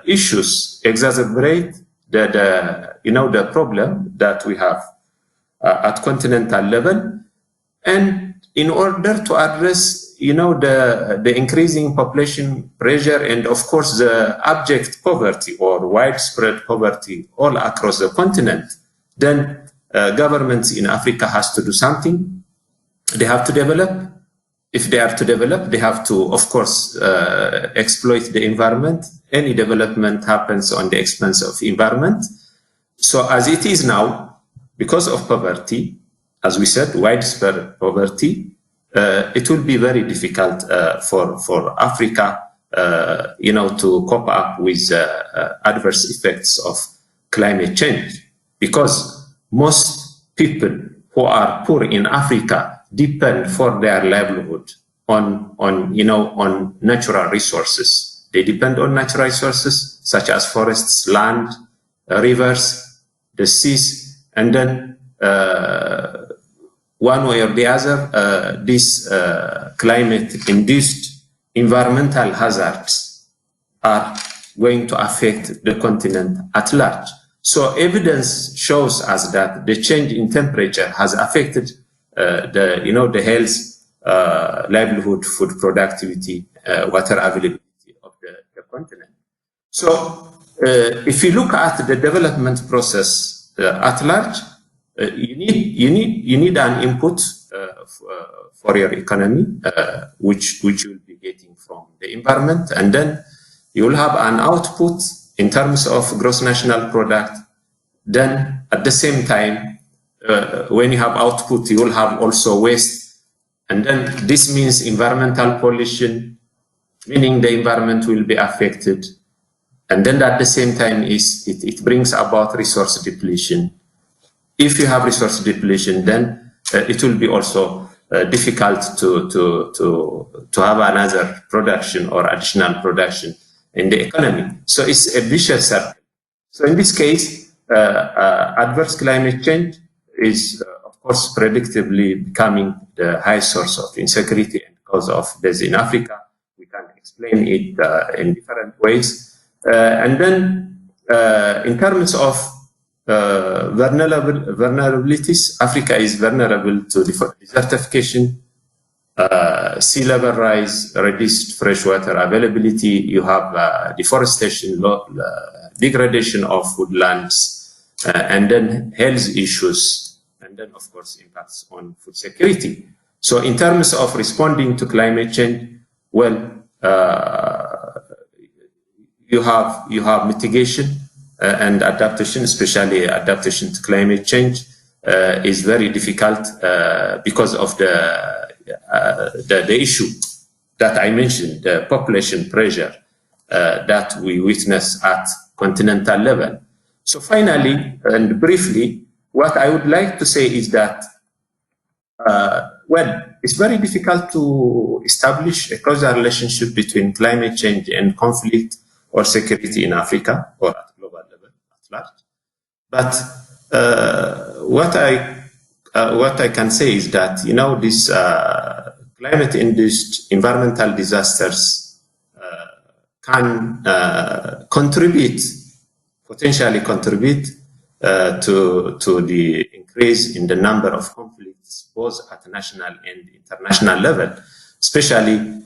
issues exacerbate the problem that we have at continental level. And in order to address, the increasing population pressure and, of course, the abject poverty or widespread poverty all across the continent, then governments in Africa has to do something. They have to develop. If they are to develop, they have to, of course, exploit the environment. Any development happens on the expense of environment. So as it is now, because of poverty, as we said, widespread poverty, it will be very difficult for Africa, to cope up with adverse effects of climate change, because most people who are poor in Africa depend for their livelihood on natural resources. They depend on natural resources such as forests, land, rivers, the seas, and then one way or the other, these climate-induced environmental hazards are going to affect the continent at large. So evidence shows us that the change in temperature has affected the health, livelihood, food productivity, water availability of the continent. So if you look at the development process at large, you need an input for your economy, which you'll be getting from the environment, and then you will have an output in terms of gross national product. Then at the same time, when you have output, you will have also waste. And then this means environmental pollution, meaning the environment will be affected. And then at the same time, it brings about resource depletion. If you have resource depletion, then it will be also difficult to have another production or additional production in the economy. So it's a vicious circle. So in this case, adverse climate change is, of course, predictably becoming the high source of insecurity and cause of death in Africa. We can explain it in different ways. And then in terms of vulnerabilities, Africa is vulnerable to desertification, sea level rise, reduced freshwater availability, you have deforestation, degradation of woodlands, and then health issues, and then of course impacts on food security. So in terms of responding to climate change, well, you have mitigation and adaptation, especially adaptation to climate change, is very difficult because of the issue that I mentioned, the population pressure that we witness at continental level. So finally, and briefly, what I would like to say is that, well, it's very difficult to establish a causal relationship between climate change and conflict or security in Africa or at global level at large. But what I can say is that, you know, these climate-induced environmental disasters can potentially contribute to the increase in the number of conflicts, both at national and international level, especially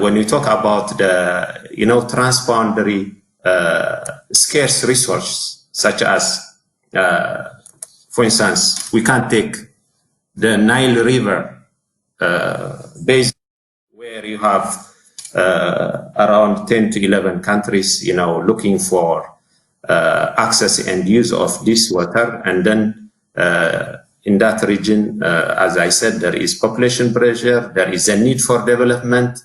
when we talk about the, you know, transboundary scarce resources, such as, for instance, we can take the Nile River basin, where you have around 10 to 11 countries, you know, looking for access and use of this water, and then in that region, as I said, there is population pressure, there is a need for development,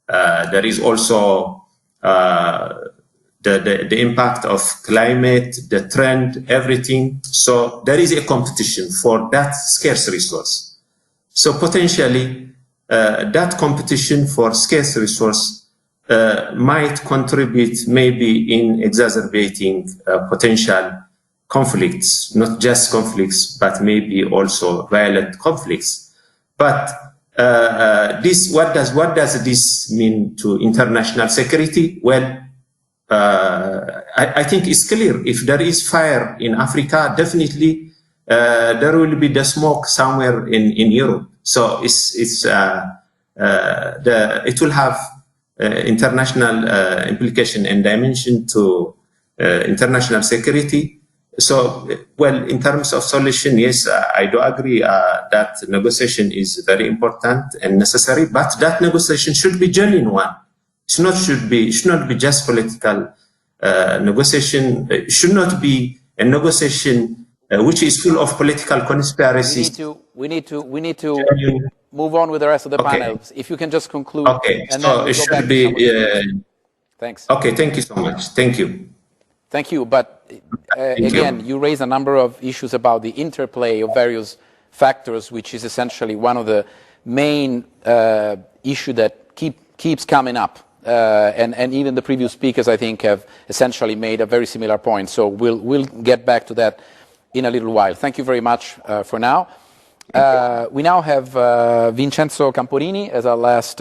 there is also the impact of climate, the trend, everything. So there is a competition for that scarce resource. So potentially, that competition for scarce resource might contribute maybe in exacerbating potential conflicts, not just conflicts, but maybe also violent conflicts. But what does this mean to international security? Well, I think it's clear. If there is fire in Africa, definitely there will be the smoke somewhere in Europe. So it will have international implication and dimension to international security. So, well, in terms of solution, yes, I do agree that negotiation is very important and necessary, but that negotiation should be genuine one. It should not be just political negotiation. It should not be a negotiation which is full of political conspiracies. We need to move on with the rest of the panels. If you can just conclude. Okay, and so then it should be. Thanks. Okay, thank you so much. Thank you. Thank you. But again, you raised a number of issues about the interplay of various factors, which is essentially one of the main issues that keeps coming up. And even the previous speakers, I think, have essentially made a very similar point. So we'll get back to that in a little while. Thank you very much for now. We now have Vincenzo Camporini as our last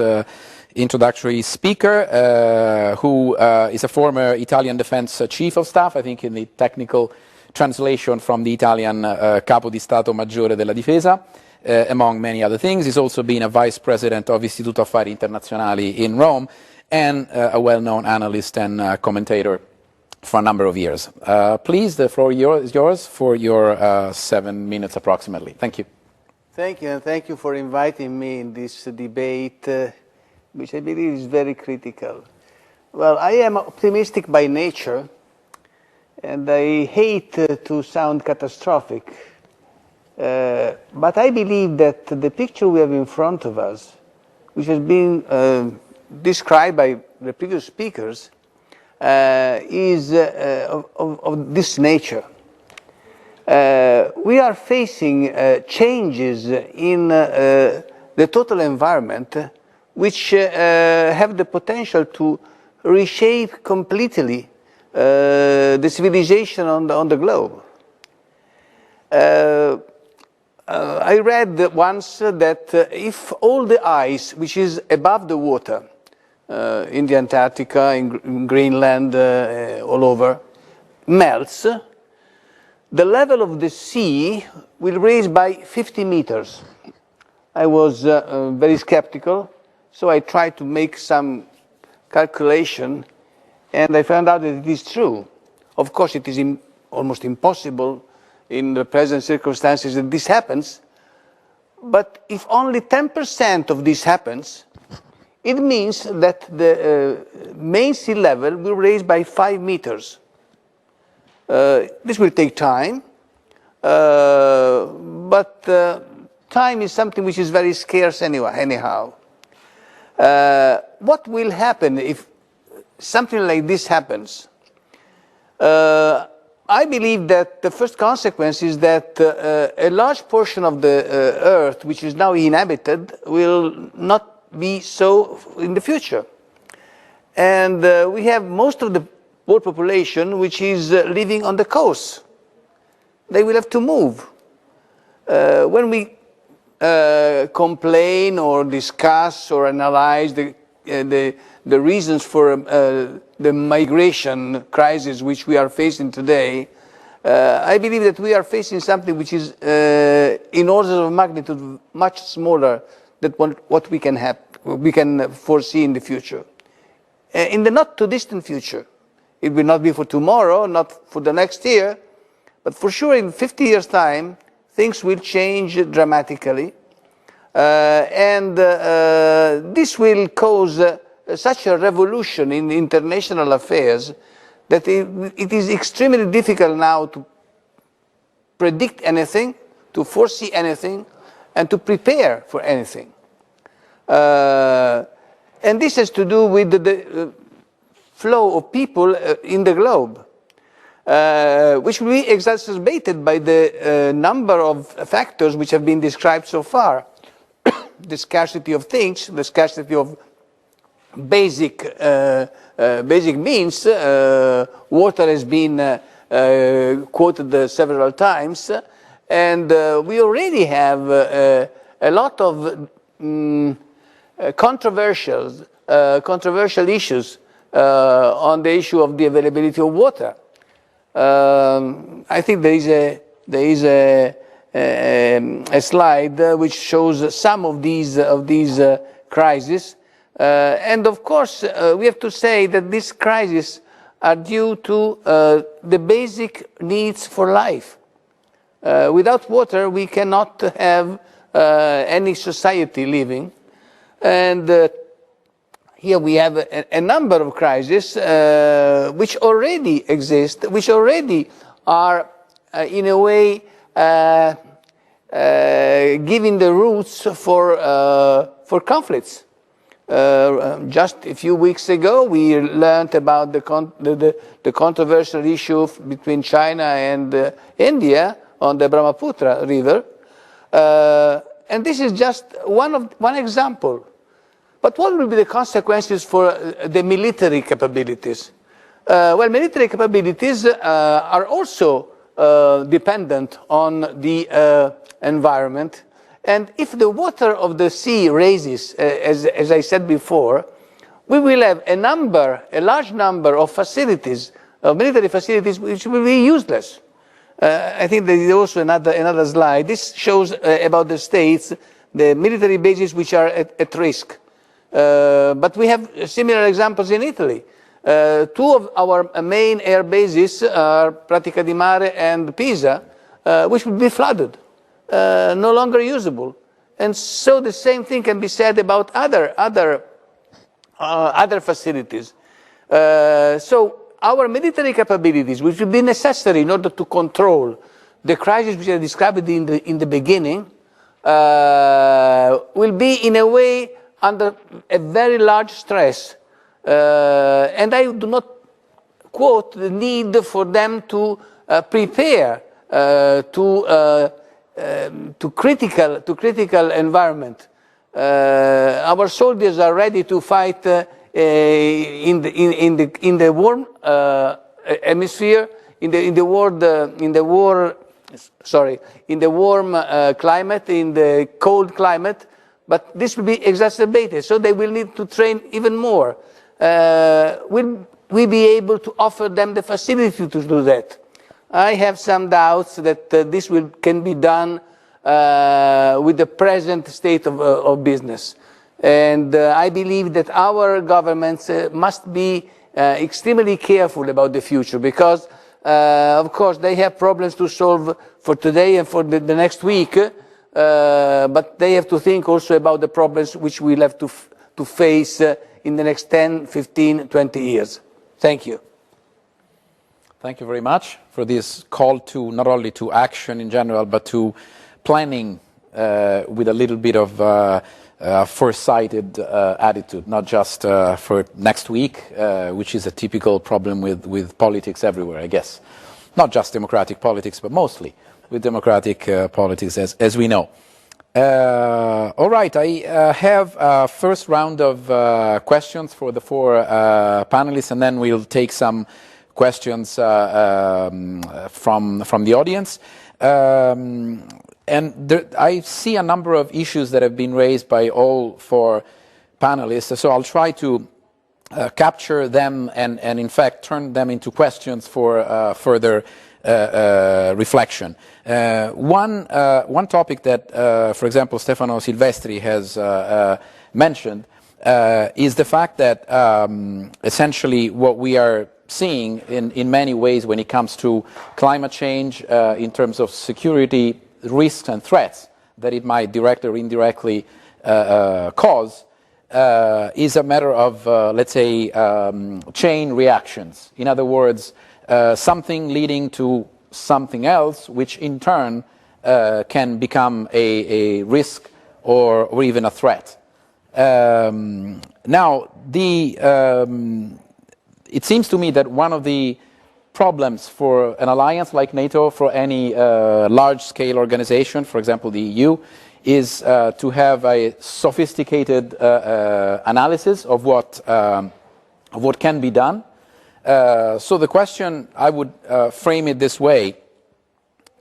introductory speaker, who is a former Italian Defense Chief of Staff, I think in the technical translation from the Italian Capo di Stato Maggiore della Difesa, among many other things. He's also been a Vice President of Istituto Affari Internazionali in Rome, and a well-known analyst and commentator for a number of years. Please, the floor is yours for your 7 minutes approximately. Thank you. Thank you, and thank you for inviting me in this debate, which I believe is very critical. Well, I am optimistic by nature, and I hate to sound catastrophic, but I believe that the picture we have in front of us, which has been described by the previous speakers, is of this nature. We are facing changes in the total environment which have the potential to reshape completely the civilization on the globe. I read once that if all the ice which is above the water, in the Antarctica, in Greenland, all over, melts, the level of the sea will raise by 50 meters. I was very skeptical, so I tried to make some calculation, and I found out that it is true. Of course, it is almost impossible in the present circumstances that this happens, but if only 10% of this happens, it means that the main sea level will raise by 5 meters. This will take time, but time is something which is very scarce anyhow. What will happen if something like this happens? I believe that the first consequence is that a large portion of the Earth, which is now inhabited, will not be so in the future. And we have most of the world population which is living on the coast. They will have to move. When we complain or discuss or analyze the reasons for the migration crisis which we are facing today, I believe that we are facing something which is in orders of magnitude much smaller than what we can foresee in the future. In the not too distant future. It will not be for tomorrow, not for the next year, but for sure in 50 years' time, things will change dramatically. And this will cause such a revolution in international affairs that it is extremely difficult now to predict anything, to foresee anything, and to prepare for anything. And this has to do with the flow of people in the globe, which will be exacerbated by the number of factors which have been described so far. The scarcity of things, the scarcity of basic means. Water has been quoted several times, and we already have a lot of controversial issues on the issue of the availability of water. I think there is a slide which shows some of these crises, and of course we have to say that these crises are due to the basic needs for life. Without water we cannot have any society living, and here we have a number of crises which already exist, which already are in a way giving the roots for conflicts. Just a few weeks ago, we learned about the controversial issue between China and India on the Brahmaputra River, and this is just one example. But what will be the consequences for the military capabilities? Well, military capabilities are also dependent on the environment, and if the water of the sea raises, as I said before, we will have a large number of facilities, military facilities, which will be useless. I think there is also another slide. This shows about the states, the military bases which are at risk. But we have similar examples in Italy. Two of our main air bases are Pratica di Mare and Pisa, which will be flooded, no longer usable. And so the same thing can be said about other facilities. So our military capabilities, which will be necessary in order to control the crisis which I described in the beginning, will be in a way under a very large stress. And I do not quote the need for them to prepare to critical environment. Our soldiers are ready to fight in the warm hemisphere, in the warm climate, in the cold climate. But this will be exacerbated, so they will need to train even more. Will we be able to offer them the facility to do that? I have some doubts that this can be done with the present state of business. And I believe that our governments must be extremely careful about the future because, of course, they have problems to solve for today and for the next week, but they have to think also about the problems which we'll have to face in the next 10, 15, 20 years. Thank you. Thank you very much for this call to not only to action in general, but to planning with a little bit of foresighted attitude, not just for next week, which is a typical problem with politics everywhere, I guess. Not just democratic politics, but mostly with democratic politics, as we know. All right, I have a first round of questions for the four panelists, and then we'll take some questions from the audience. And I see a number of issues that have been raised by all four panelists, so I'll try to capture them and in fact turn them into questions for further reflection. One topic that, for example, Stefano Silvestri has mentioned is the fact that essentially what we are seeing in many ways when it comes to climate change in terms of security risks and threats that it might directly or indirectly cause is a matter of, let's say, chain reactions. In other words, something leading to something else, which in turn can become a risk or even a threat. Now, it seems to me that one of the problems for an alliance like NATO, for any large-scale organization, for example the EU, is to have a sophisticated analysis of what can be done. So the question, I would frame it this way: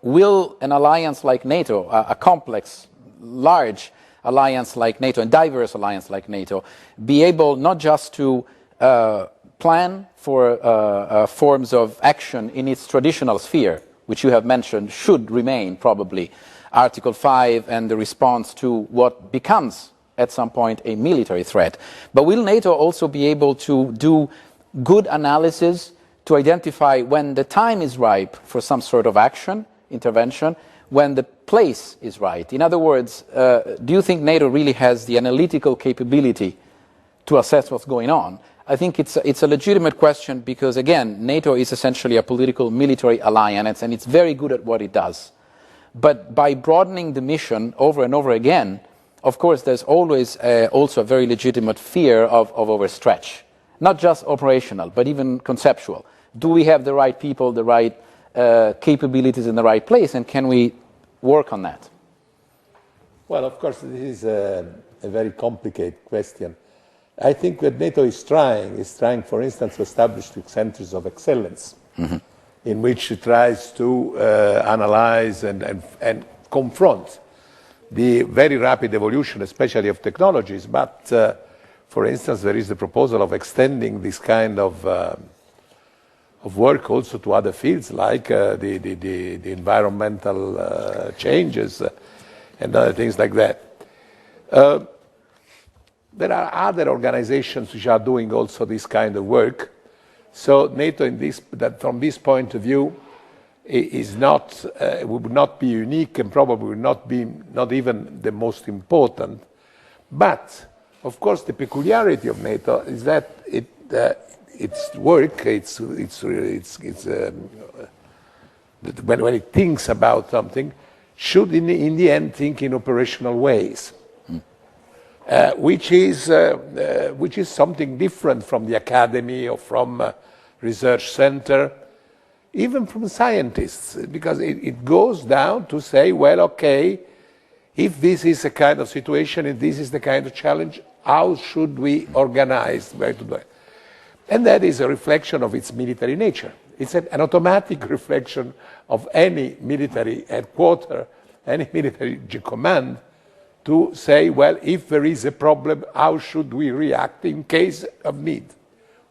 will an alliance like NATO, a complex, large alliance like NATO, and diverse alliance like NATO, be able not just to plan for forms of action in its traditional sphere, which you have mentioned should remain probably Article 5 and the response to what becomes at some point a military threat, but will NATO also be able to do good analysis to identify when the time is ripe for some sort of action, intervention, when the place is right? In other words, do you think NATO really has the analytical capability to assess what's going on? I think it's a legitimate question because, again, NATO is essentially a political military alliance and it's very good at what it does. But by broadening the mission over and over again, of course, there's always also a very legitimate fear of overstretch. Not just operational, but even conceptual. Do we have the right people, the right capabilities in the right place, and can we work on that? Well, of course, this is a very complicated question. I think that NATO is trying, for instance, to establish centers of excellence in which it tries to analyze and confront the very rapid evolution, especially of technologies. But, for instance, there is the proposal of extending this kind of work also to other fields, like the environmental changes and other things like that. There are other organizations which are doing also this kind of work. So NATO, from this point of view, is not would not be unique and probably would not be not even the most important. But of course, the peculiarity of NATO is that its work, when it thinks about something, should in the end think in operational ways. Which is something different from the academy or from a research center, even from scientists, because it goes down to say, well, okay, if this is a kind of situation, if this is the kind of challenge, how should we organize? And that is a reflection of its military nature. It's an automatic reflection of any military headquarters, any military command, to say, well, if there is a problem, how should we react in case of need,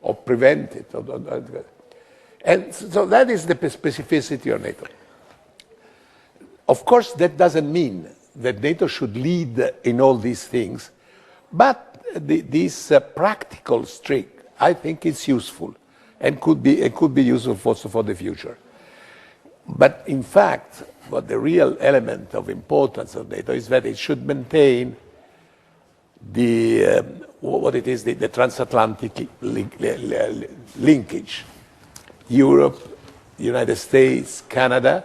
or prevent it? And so that is the specificity of NATO. Of course, that doesn't mean that NATO should lead in all these things, but this practical streak, I think, is useful and could be useful also for the future. But in fact, what the real element of importance of NATO is that it should maintain the transatlantic linkage. Europe, United States, Canada,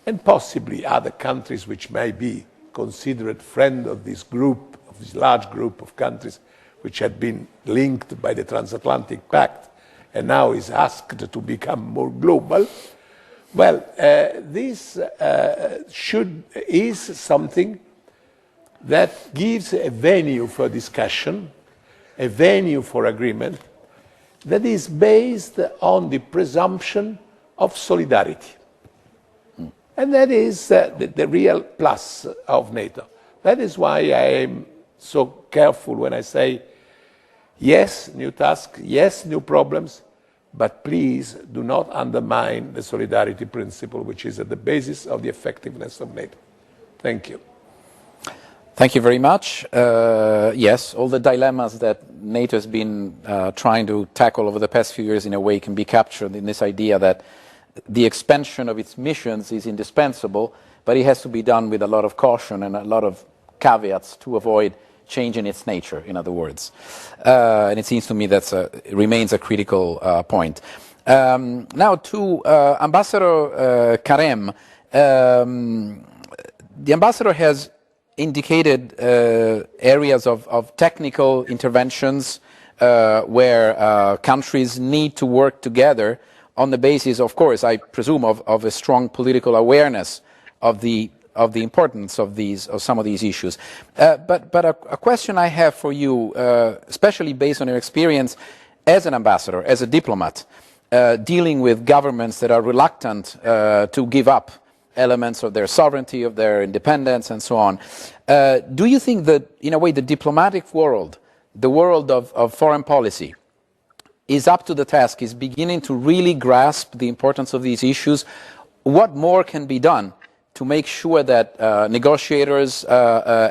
and possibly other countries which may be considered friends of this group, of this large group of countries which had been linked by the Transatlantic Pact and now is asked to become more global. Well, this is something that gives a venue for discussion, a venue for agreement that is based on the presumption of solidarity. And that is the real plus of NATO. That is why I am so careful when I say, yes, new tasks, yes, new problems, but please do not undermine the solidarity principle, which is at the basis of the effectiveness of NATO. Thank you. Thank you very much. Yes, all the dilemmas that NATO has been trying to tackle over the past few years in a way can be captured in this idea that the expansion of its missions is indispensable, but it has to be done with a lot of caution and a lot of caveats to avoid changing its nature, in other words. And it seems to me that remains a critical point. Now to Ambassador Karem. The ambassador has indicated areas of technical interventions where countries need to work together on the basis, of course, I presume, of a strong political awareness of the importance of some of these issues. But a question I have for you, especially based on your experience as an ambassador, as a diplomat, dealing with governments that are reluctant to give up elements of their sovereignty, of their independence, and so on. Do you think that, in a way, the diplomatic world, the world of foreign policy, is up to the task, is beginning to really grasp the importance of these issues? What more can be done to make sure that negotiators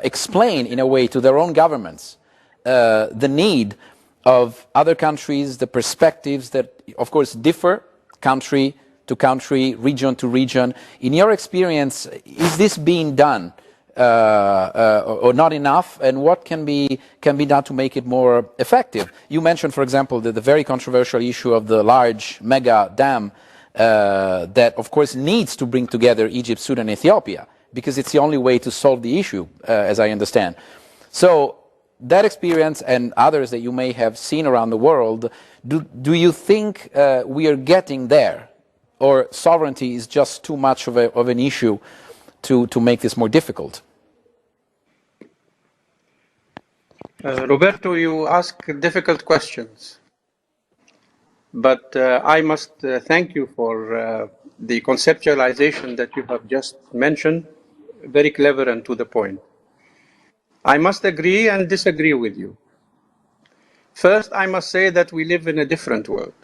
explain, in a way, to their own governments the need of other countries, the perspectives that, of course, differ country to country, region to region? In your experience, is this being done or not enough, and what can be done to make it more effective? You mentioned, for example, the very controversial issue of the large mega dam that, of course, needs to bring together Egypt, Sudan, and Ethiopia, because it's the only way to solve the issue, as I understand. So that experience and others that you may have seen around the world, do you think we are getting there, or sovereignty is just too much of an issue to make this more difficult? Roberto, you ask difficult questions, but I must thank you for the conceptualization that you have just mentioned, very clever and to the point. I must agree and disagree with you. First, I must say that we live in a different world.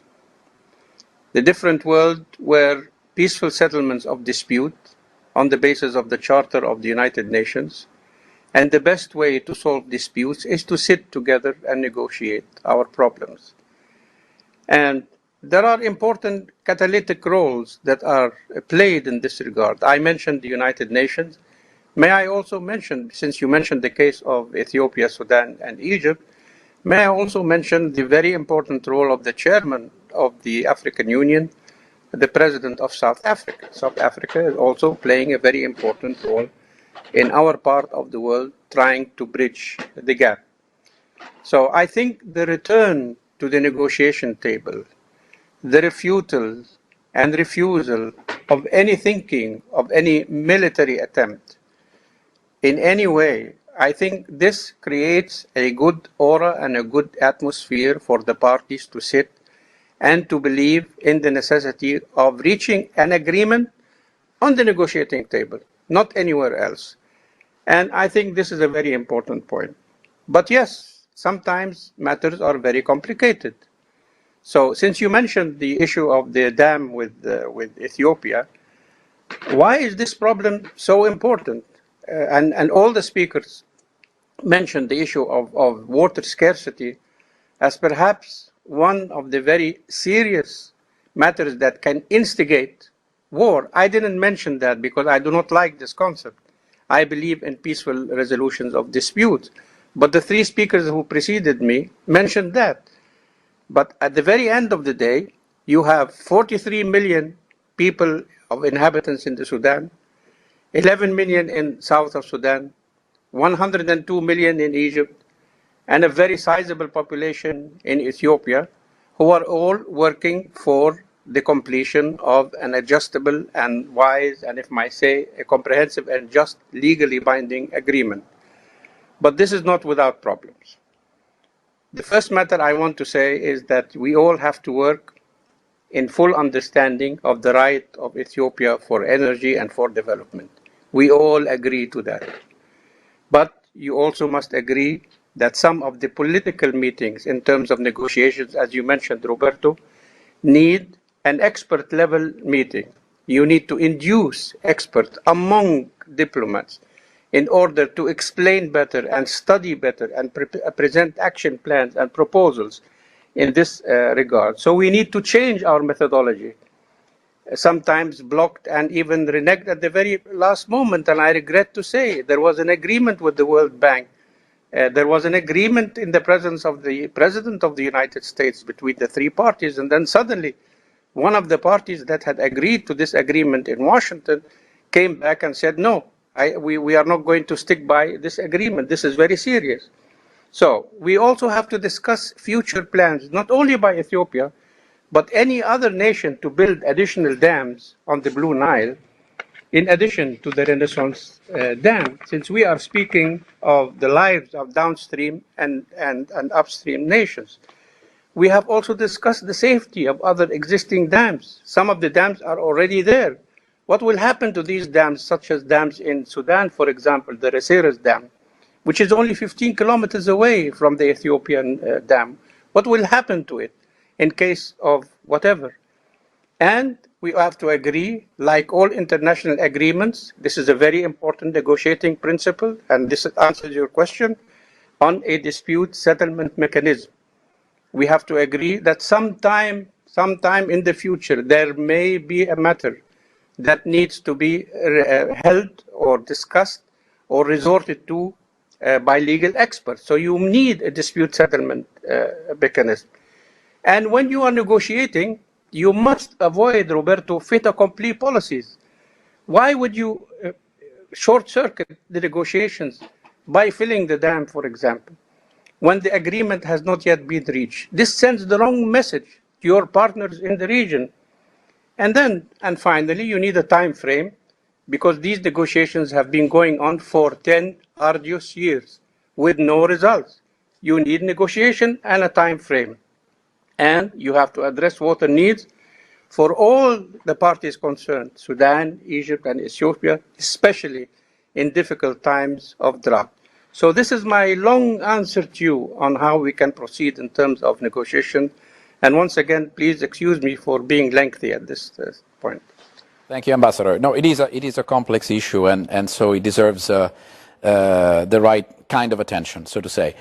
The different world where peaceful settlements of dispute on the basis of the Charter of the United Nations, and the best way to solve disputes is to sit together and negotiate our problems. And there are important catalytic roles that are played in this regard. I mentioned the United Nations. May I also mention, since you mentioned the case of Ethiopia, Sudan, and Egypt, may I also mention the very important role of the chairman of the African Union, the president of South Africa. South Africa is also playing a very important role in our part of the world, trying to bridge the gap. So I think the return to the negotiation table, the refutal and refusal of any thinking of any military attempt in any way, I think this creates a good aura and a good atmosphere for the parties to sit and to believe in the necessity of reaching an agreement on the negotiating table, not anywhere else. And I think this is a very important point. But yes, sometimes matters are very complicated. So since you mentioned the issue of the dam with Ethiopia, Why is this problem so important? And all the speakers mentioned the issue of water scarcity as perhaps one of the very serious matters that can instigate war. I didn't mention that because I do not like this concept. I believe in peaceful resolutions of disputes. But the three speakers who preceded me mentioned that. But at the very end of the day, you have 43 million people of inhabitants in the Sudan, 11 million in south of Sudan, 102 million in Egypt, and a very sizable population in Ethiopia, who are all working for the completion of an adjustable and wise, and if I may say, a comprehensive and just legally binding agreement. But this is not without problems. The first matter I want to say is that we all have to work in full understanding of the right of Ethiopia for energy and for development. We all agree to that. But you also must agree that some of the political meetings in terms of negotiations, as you mentioned, Roberto, need an expert level meeting. You need to induce experts among diplomats in order to explain better and study better and present action plans and proposals in this regard. So we need to change our methodology, sometimes blocked and even reneged at the very last moment. And I regret to say there was an agreement with the World Bank. There was an agreement in the presence of the President of the United States between the three parties. And then suddenly, one of the parties that had agreed to this agreement in Washington came back and said, no, we are not going to stick by this agreement. This is very serious. So we also have to discuss future plans, not only by Ethiopia, but any other nation to build additional dams on the Blue Nile, in addition to the Renaissance Dam, since we are speaking of the lives of downstream and upstream nations. We have also discussed the safety of other existing dams. Some of the dams are already there. What will happen to these dams, such as dams in Sudan, for example, the Reseres Dam, which is only 15 kilometers away from the Ethiopian dam? What will happen to it in case of whatever? And we have to agree, like all international agreements, this is a very important negotiating principle, and this answers your question, on a dispute settlement mechanism. We have to agree that sometime in the future, there may be a matter that needs to be held or discussed or resorted to by legal experts. So you need a dispute settlement mechanism. And when you are negotiating, you must avoid, Roberto, fait accompli policies. Why would you short-circuit the negotiations by filling the dam, for example, when the agreement has not yet been reached? This sends the wrong message to your partners in the region. And finally, you need a time frame, because these negotiations have been going on for 10 arduous years with no results. You need negotiation and a time frame. And you have to address water needs for all the parties concerned, Sudan, Egypt, and Ethiopia, especially in difficult times of drought. So this is my long answer to you on how we can proceed in terms of negotiation. And once again, please excuse me for being lengthy at this point. Thank you, Ambassador. No, it is a complex issue, and so it deserves the right kind of attention, so to say.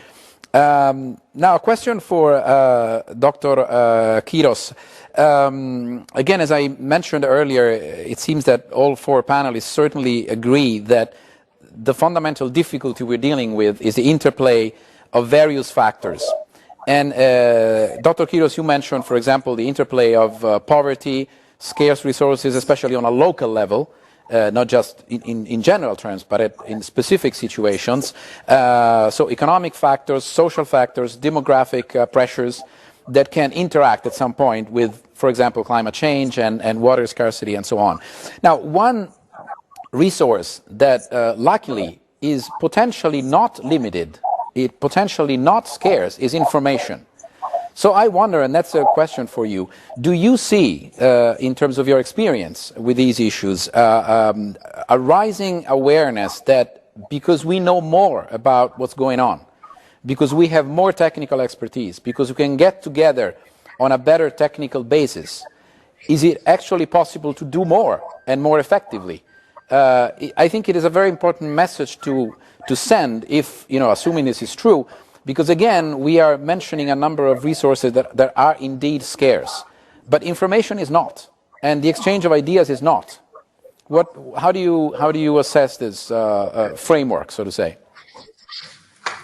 Now, a question for Dr. Quiros. Again, as I mentioned earlier, it seems that all four panelists certainly agree that the fundamental difficulty we're dealing with is the interplay of various factors. And Dr. Quiros, you mentioned, for example, the interplay of poverty, scarce resources, especially on a local level, not just in general terms, but in specific situations. So economic factors, social factors, demographic pressures that can interact at some point with, for example, climate change and water scarcity and so on. Now, one resource that luckily is potentially not limited, potentially not scarce, is information. So I wonder, and that's a question for you, do you see, in terms of your experience with these issues, a rising awareness that because we know more about what's going on, because we have more technical expertise, because we can get together on a better technical basis, is it actually possible to do more and more effectively? I think it is a very important message to send if, assuming this is true, because again, we are mentioning a number of resources that are indeed scarce, but information is not, and the exchange of ideas is not. How do you assess this framework, so to say?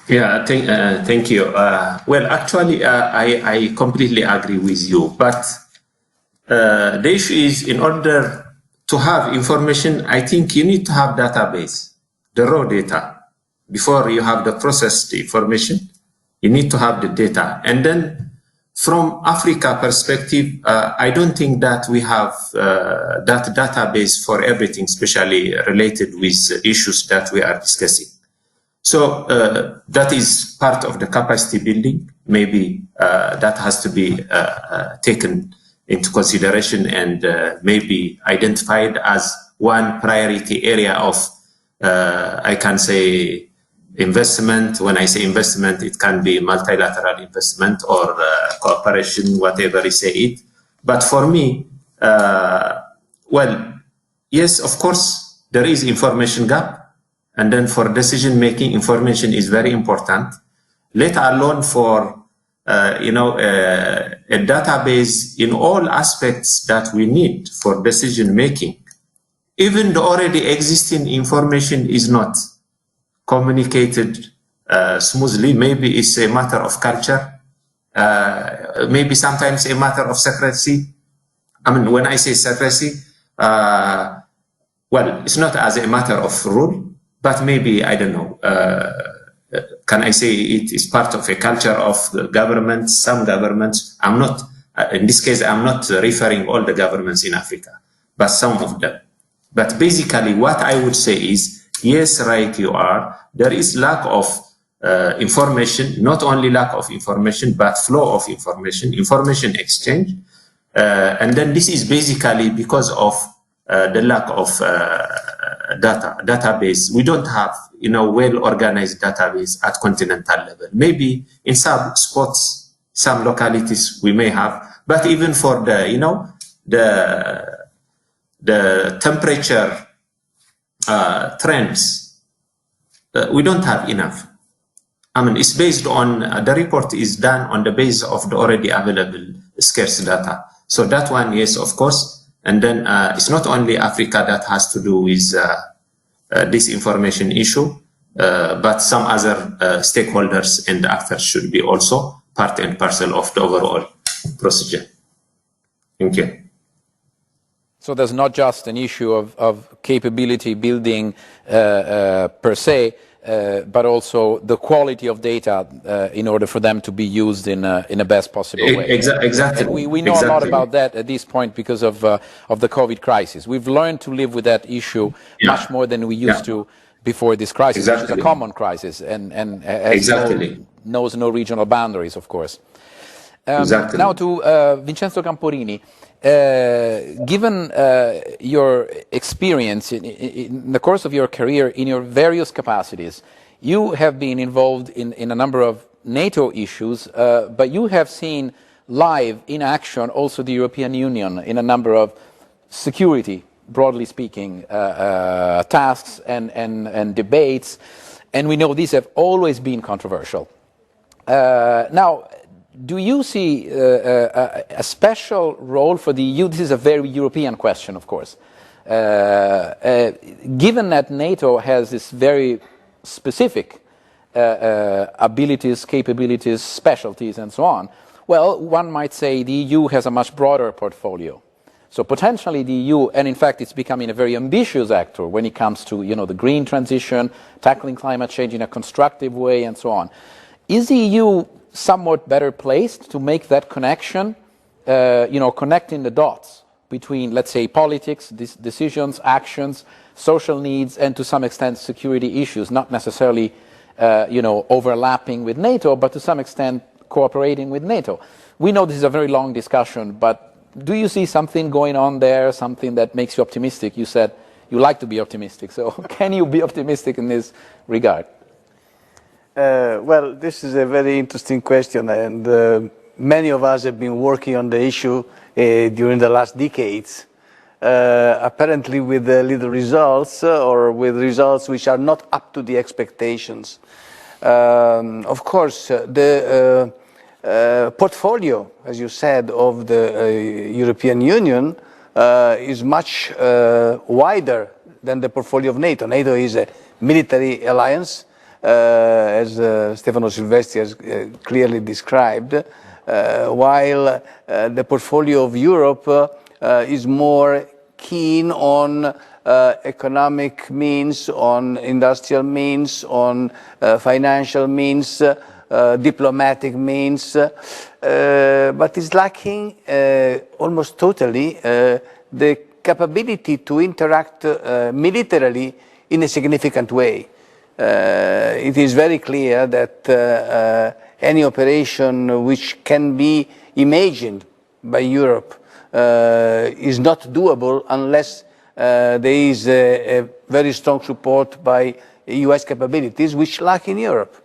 Yeah, thank you. Well, actually, I completely agree with you, but the issue is, in order to have information, I think you need to have database, the raw data. Before you have the processed information, you need to have the data. And then from Africa perspective, I don't think that we have that database for everything, especially related with issues that we are discussing. So that is part of the capacity building. Maybe that has to be taken into consideration and maybe identified as one priority area of, I can say, investment. When I say investment, it can be multilateral investment or cooperation, whatever you say it. But for me, well, yes, of course, there is information gap. And then for decision-making, information is very important, let alone for a database in all aspects that we need for decision-making. Even the already existing information is not communicated smoothly. Maybe it's a matter of culture, maybe sometimes a matter of secrecy. I mean, when I say secrecy, well, it's not as a matter of rule, but maybe, I don't know, can I say it is part of a culture of the government, some governments. I'm not, in this case, I'm not referring all the governments in Africa, but some of them. But basically what I would say is, yes, right, you are, there is lack of information, not only lack of information, but flow of information, information exchange. And then this is basically because of the lack of database. We don't have, well-organized database at continental level. Maybe in some spots, some localities we may have, but even for the, the temperature trends, we don't have enough. I mean, it's based on, the report is done on the basis of the already available scarce data. So that one, yes, of course. And then it's not only Africa that has to do with this information issue, but some other stakeholders and actors should be also part and parcel of the overall procedure. Thank you. So there's not just an issue of capability building per se, but also the quality of data in order for them to be used in a best possible way. Exactly. And we know a lot about that at this point because of the COVID crisis. We've learned to live with that issue much more than we used to before this crisis, which is a common crisis and knows no regional boundaries, of course. Now to Vincenzo Camporini. Given your experience in the course of your career in your various capacities, you have been involved in a number of NATO issues, but you have seen live in action also the European Union in a number of security, broadly speaking, tasks and debates, and we know these have always been controversial. Now, do you see a special role for the EU? This is a very European question, of course. Given that NATO has this very specific abilities, capabilities, specialties, and so on, well, one might say the EU has a much broader portfolio. So potentially the EU, and in fact it's becoming a very ambitious actor when it comes to the green transition, tackling climate change in a constructive way, and so on. Is the EU somewhat better placed to make that connection, connecting the dots between, let's say, politics, decisions, actions, social needs, and to some extent security issues, not necessarily, overlapping with NATO, but to some extent cooperating with NATO? We know this is a very long discussion, but do you see something going on there, something that makes you optimistic? You said you like to be optimistic, so can you be optimistic in this regard? Well, this is a very interesting question, and many of us have been working on the issue during the last decades, apparently with little results or with results which are not up to the expectations. Of course, the portfolio, as you said, of the European Union is much wider than the portfolio of NATO. NATO is a military alliance, as Stefano Silvestri has clearly described, while the portfolio of Europe is more keen on economic means, on industrial means, on financial means, diplomatic means, but is lacking almost totally the capability to interact militarily in a significant way. It is very clear that any operation which can be imagined by Europe is not doable unless there is a very strong support by US capabilities which lack in Europe.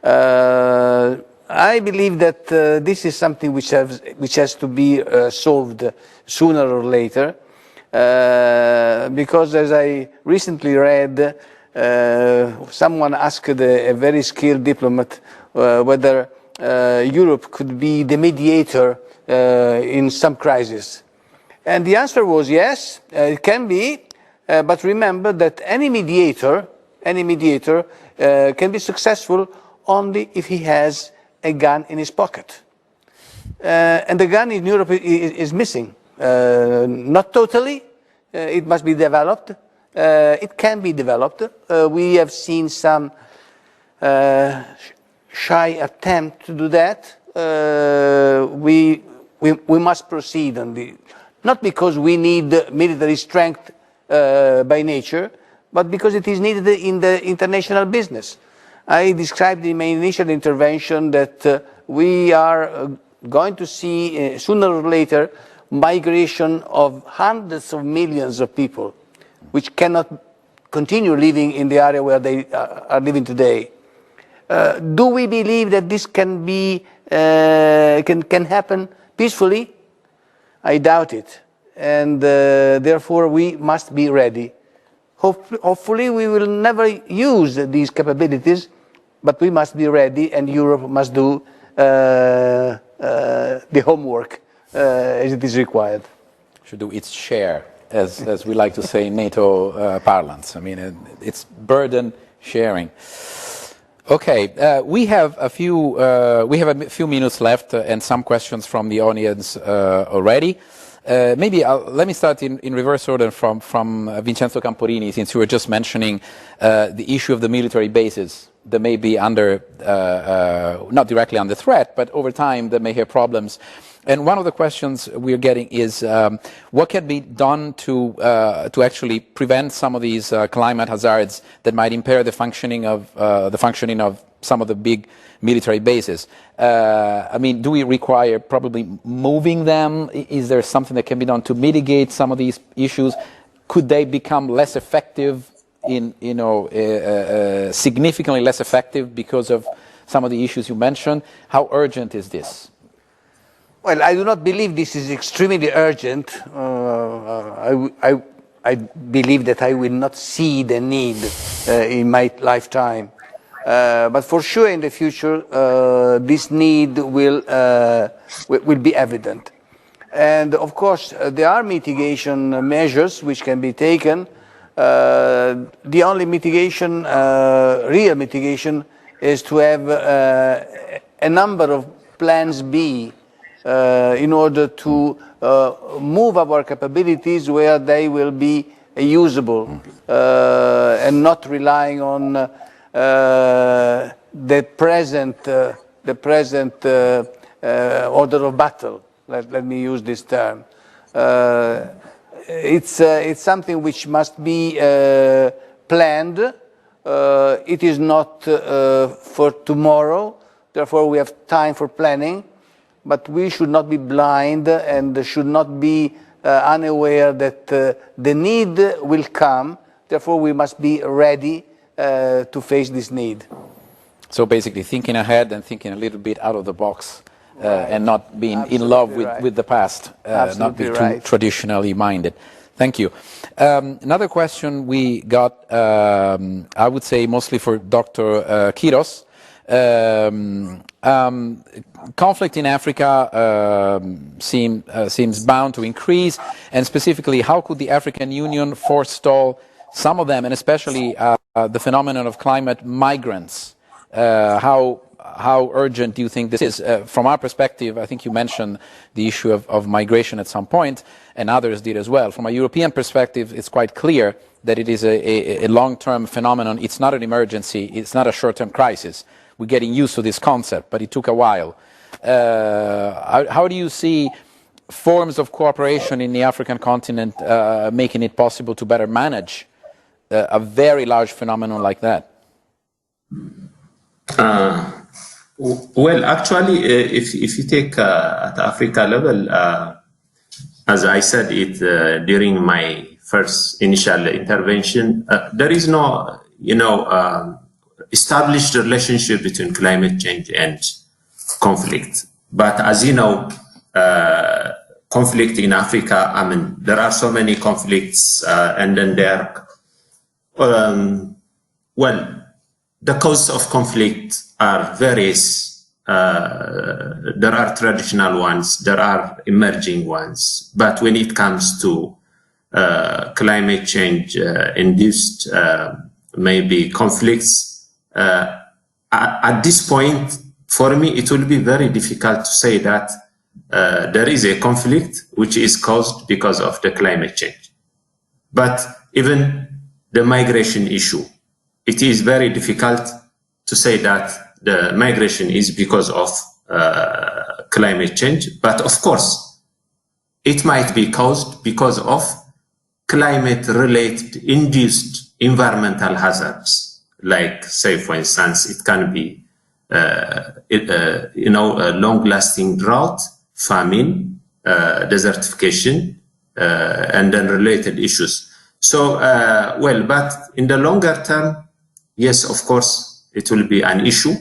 I believe that this is something which has to be solved sooner or later, because as I recently read, someone asked a very skilled diplomat whether Europe could be the mediator in some crisis. And the answer was yes, it can be, but remember that any mediator can be successful only if he has a gun in his pocket. And the gun in Europe is missing. Not totally, it must be developed. It can be developed. We have seen some shy attempt to do that. We must proceed on the, not because we need military strength by nature, but because it is needed in the international business. I described in my initial intervention that we are going to see sooner or later migration of hundreds of millions of people which cannot continue living in the area where they are living today. Do we believe that this can be can happen peacefully? I doubt it, and therefore we must be ready. Hopefully we will never use these capabilities, but we must be ready, and Europe must do the homework as it is required. Should do its share, as we like to say in NATO parlance. I mean, it's burden sharing. Okay, we have a few minutes left and some questions from the audience already. Maybe let me start in reverse order from Vincenzo Camporini, since you were just mentioning the issue of the military bases that may be under, not directly under threat, but over time that may have problems. And one of the questions we're getting is what can be done to actually prevent some of these climate hazards that might impair the functioning of some of the big military bases. I mean, do we require probably moving them? Is there something that can be done to mitigate some of these issues? Could they become less effective significantly less effective because of some of the issues you mentioned? How urgent is this? Well, I do not believe this is extremely urgent. I believe that I will not see the need in my lifetime. But for sure in the future, this need will be evident. And of course, there are mitigation measures which can be taken. The only mitigation, real mitigation, is to have a number of plans B in order to move our capabilities where they will be usable and not relying on the present order of battle. Let me use this term. It's something which must be planned. It is not for tomorrow. Therefore, we have time for planning. But we should not be blind and should not be unaware that the need will come. Therefore, we must be ready to face this need. So basically, thinking ahead and thinking a little bit out of the box and not being in love with the past, not be too traditionally minded. Thank you. Another question we got, I would say mostly for Dr. Kiros. Conflict in Africa seems bound to increase, and specifically, how could the African Union forestall some of them, and especially the phenomenon of climate migrants? How urgent do you think this is? From our perspective, I think you mentioned the issue of migration at some point, and others did as well. From a European perspective, it's quite clear that it is a long-term phenomenon. It's not an emergency. It's not a short-term crisis. We're getting used to this concept, but it took a while. How do you see forms of cooperation in the African continent making it possible to better manage a very large phenomenon like that? Well, actually, if you take at Africa level, as I said it during my first initial intervention, there is no, established relationship between climate change and conflict. But as you know, conflict in Africa, I mean, there are so many conflicts, and then the causes of conflict are various. There are traditional ones, there are emerging ones. But when it comes to climate change induced maybe conflicts, at this point, for me, it will be very difficult to say that there is a conflict which is caused because of the climate change. But even the migration issue, it is very difficult to say that the migration is because of climate change. But of course, it might be caused because of climate-related induced environmental hazards. Like, say, for instance, it can be, a long-lasting drought, famine, desertification, and then related issues. So, but in the longer term, yes, of course, it will be an issue,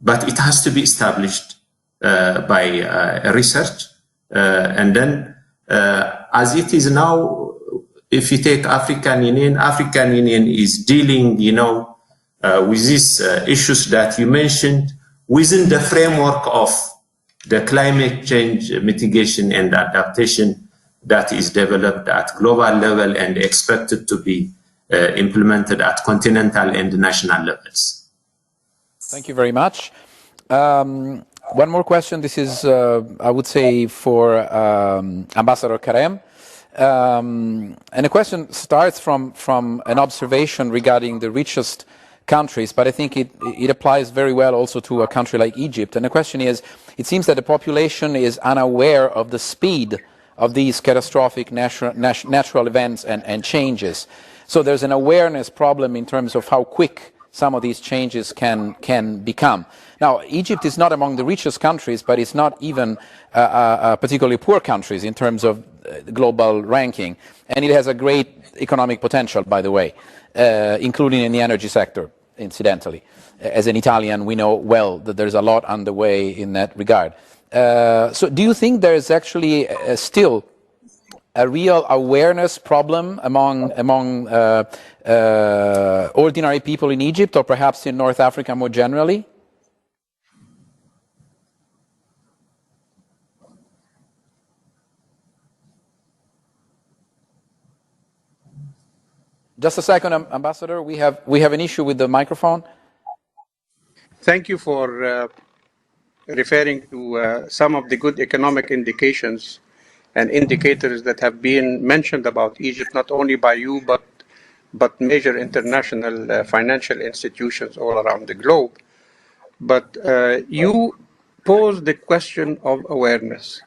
but it has to be established by research. And then, as it is now, if you take African Union is dealing, with these issues that you mentioned within the framework of the climate change mitigation and adaptation that is developed at global level and expected to be implemented at continental and national levels. Thank you very much. One more question. This is, I would say, for Ambassador Karem. And the question starts from an observation regarding the richest countries, but I think it applies very well also to a country like Egypt. And the question is, it seems that the population is unaware of the speed of these catastrophic natural events and changes. So there's an awareness problem in terms of how quick some of these changes can become. Now, Egypt is not among the richest countries, but it's not even particularly poor countries in terms of global ranking. And it has a great economic potential, by the way, including in the energy sector, incidentally. As an Italian, we know well that there's a lot underway in that regard. So do you think there is actually still a real awareness problem among ordinary people in Egypt, or perhaps in North Africa more generally? Just a second, Ambassador. We have an issue with the microphone. Thank you for referring to some of the good economic indications and indicators that have been mentioned about Egypt, not only by you, but major international financial institutions all around the globe. But you pose the question of awareness.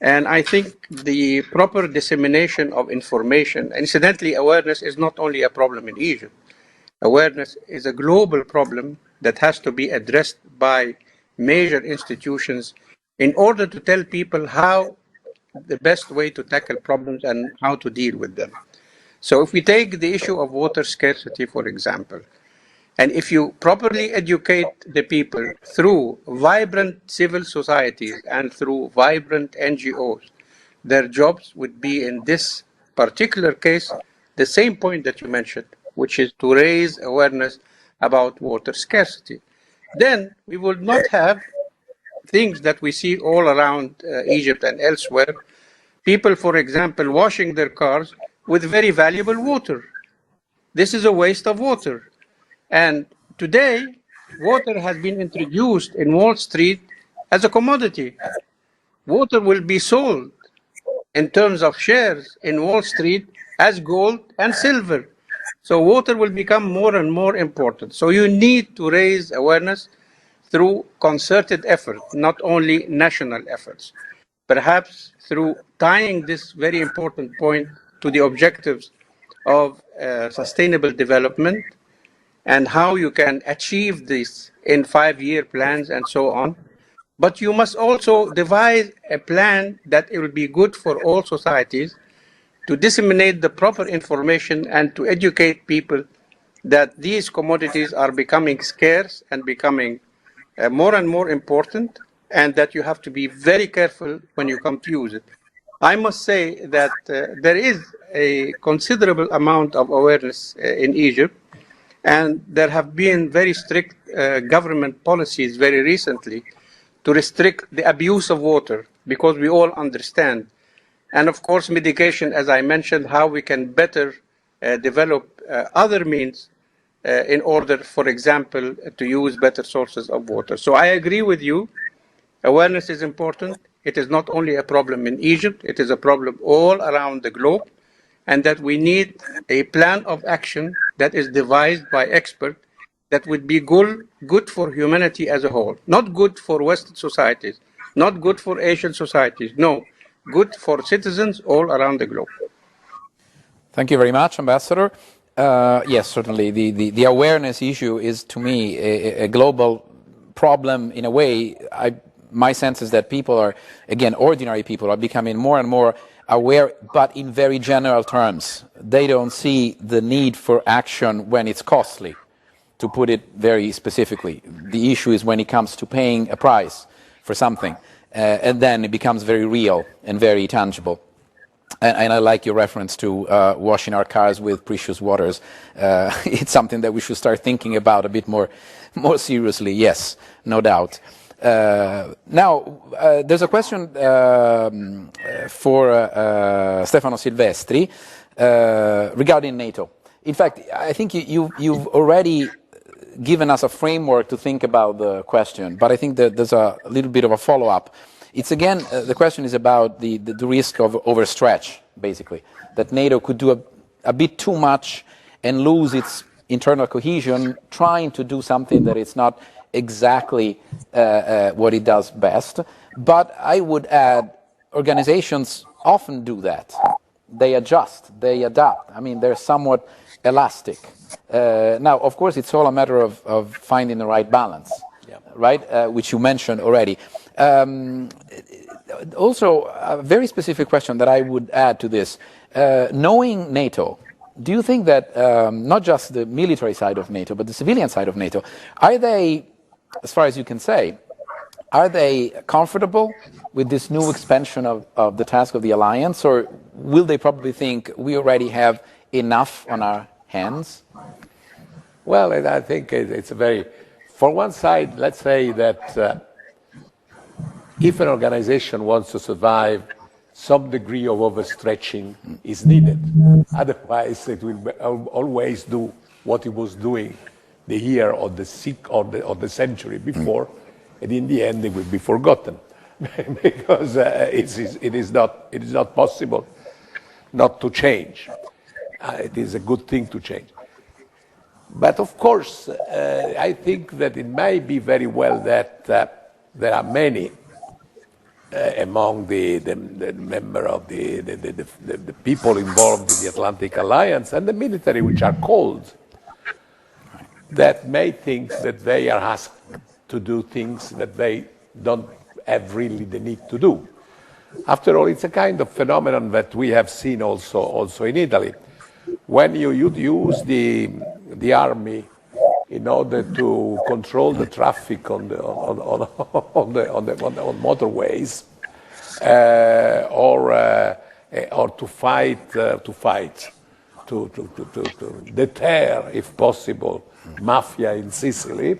And I think the proper dissemination of information, incidentally, awareness is not only a problem in Egypt. Awareness is a global problem that has to be addressed by major institutions in order to tell people how the best way to tackle problems and how to deal with them. So if we take the issue of water scarcity, for example, And if you properly educate the people through vibrant civil societies and through vibrant NGOs, their jobs would be, in this particular case, the same point that you mentioned, which is to raise awareness about water scarcity. Then we would not have things that we see all around Egypt and elsewhere. People, for example, washing their cars with very valuable water. This is a waste of water. And today, water has been introduced in Wall Street as a commodity. Water will be sold in terms of shares in Wall Street as gold and silver. So water will become more and more important. So you need to raise awareness through concerted effort, not only national efforts. Perhaps through tying this very important point to the objectives of sustainable development and how you can achieve this in 5-year plans and so on. But you must also devise a plan that it will be good for all societies to disseminate the proper information and to educate people that these commodities are becoming scarce and becoming more and more important, and that you have to be very careful when you come to use it. I must say that there is a considerable amount of awareness in Egypt, and there have been very strict government policies very recently to restrict the abuse of water, because we all understand. And of course, mitigation, as I mentioned, how we can better develop other means in order, for example, to use better sources of water. So I agree with you. Awareness is important. It is not only a problem in Egypt, it is a problem all around the globe, and that we need a plan of action that is devised by experts that would be good for humanity as a whole. Not good for Western societies, not good for Asian societies, no, good for citizens all around the globe. Thank you very much, Ambassador. Yes, certainly. The awareness issue is, to me, a global problem in a way. My sense is that people are, again, ordinary people are becoming more and more aware, but in very general terms. They don't see the need for action when it's costly, to put it very specifically. The issue is when it comes to paying a price for something, and then it becomes very real and very tangible. And I like your reference to washing our cars with precious waters. It's something that we should start thinking about a bit more seriously. Yes, no doubt. Now, there's a question for Stefano Silvestri regarding NATO. In fact, I think you've already given us a framework to think about the question, but I think that there's a little bit of a follow-up. It's again, the question is about the risk of overstretch, basically, that NATO could do a bit too much and lose its internal cohesion, trying to do something that it's not exactly what it does best. But I would add, organizations often do that. They adjust, they adapt. I mean, they're somewhat elastic. Now, of course, it's all a matter of finding the right balance, right? Which you mentioned already. Also, a very specific question that I would add to this. Knowing NATO, do you think that not just the military side of NATO, but the civilian side of NATO, are they, as far as you can say, are they comfortable with this new expansion of the task of the alliance, or will they probably think we already have enough on our hands? Well, I think it's a very, for one side, let's say that if an organization wants to survive, some degree of overstretching is needed. Otherwise, it will always do what it was doing the year or the century before, and in the end, it will be forgotten because it is not possible not to change. It is a good thing to change. But of course, I think that it may be very well that there are many among the member of the people involved in the Atlantic Alliance and the military, which are cold, that may think that they are asked to do things that they don't have really the need to do. After all, it's a kind of phenomenon that we have seen also in Italy. When you use the army in order to control the traffic on motorways, or to deter, if possible, mafia in Sicily.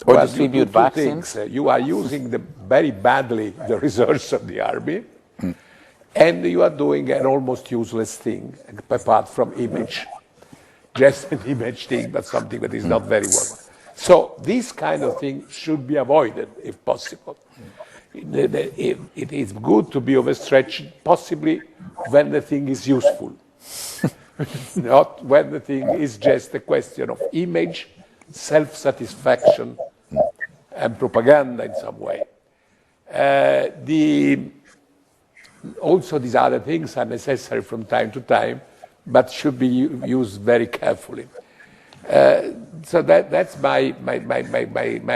Or distribute vaccines. You are using very badly the reserves of the army, and you are doing an almost useless thing, apart from image. Just an image thing, but something that is not very well. So this kind of thing should be avoided, if possible. It is good to be overstretched, possibly when the thing is useful, not when the thing is just a question of image, self-satisfaction, and propaganda in some way. Also, these other things are necessary from time to time, but should be used very carefully. So that's my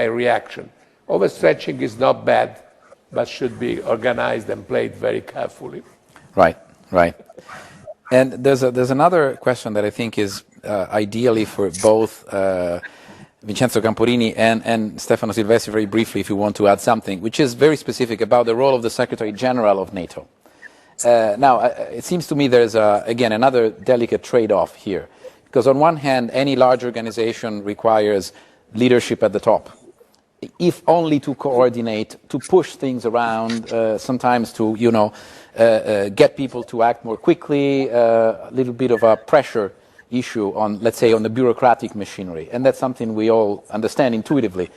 reaction. Overstretching is not bad, but should be organized and played very carefully. Right, right. And there's another question that I think is ideally for both Vincenzo Camporini and Stefano Silvestri, very briefly, if you want to add something, which is very specific about the role of the Secretary General of NATO. Now, it seems to me there's, again, another delicate trade-off here. Because on one hand, any large organization requires leadership at the top, if only to coordinate, to push things around, sometimes to, get people to act more quickly, a little bit of a pressure issue on, let's say, on the bureaucratic machinery. And that's something we all understand intuitively.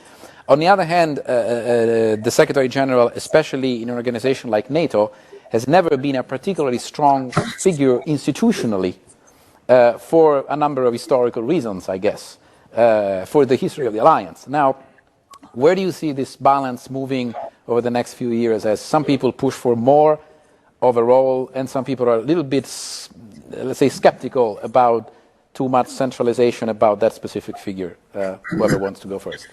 On the other hand, the Secretary General, especially in an organization like NATO, has never been a particularly strong figure institutionally for a number of historical reasons, I guess, for the history of the alliance. Now, where do you see this balance moving over the next few years, as some people push for more of a role and some people are a little bit, let's say, skeptical about too much centralization about that specific figure? Whoever wants to go first.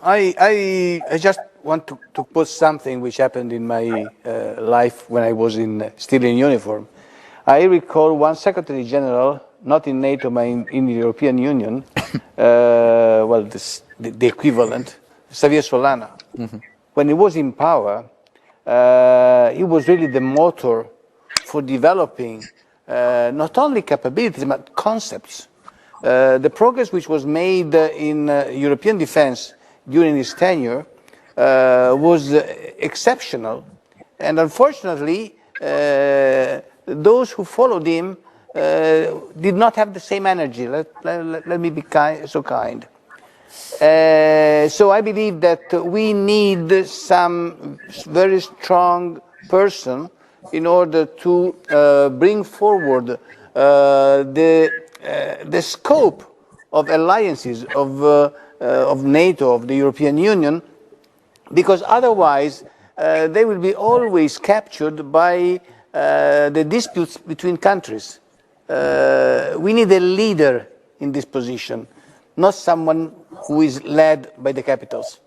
I just want to put something which happened in my life when I was still in uniform. I recall one Secretary General, not in NATO, but in the European Union, the equivalent, Xavier Solana. Mm-hmm. When he was in power, he was really the motor for developing not only capabilities, but concepts. The progress which was made in European defense during his tenure was exceptional, and unfortunately, those who followed him did not have the same energy. Let me be so kind. So I believe that we need some very strong person in order to bring forward the scope of alliances of NATO, of the European Union, because otherwise they will be always captured by the disputes between countries. We need a leader in this position, not someone who is led by the capitals.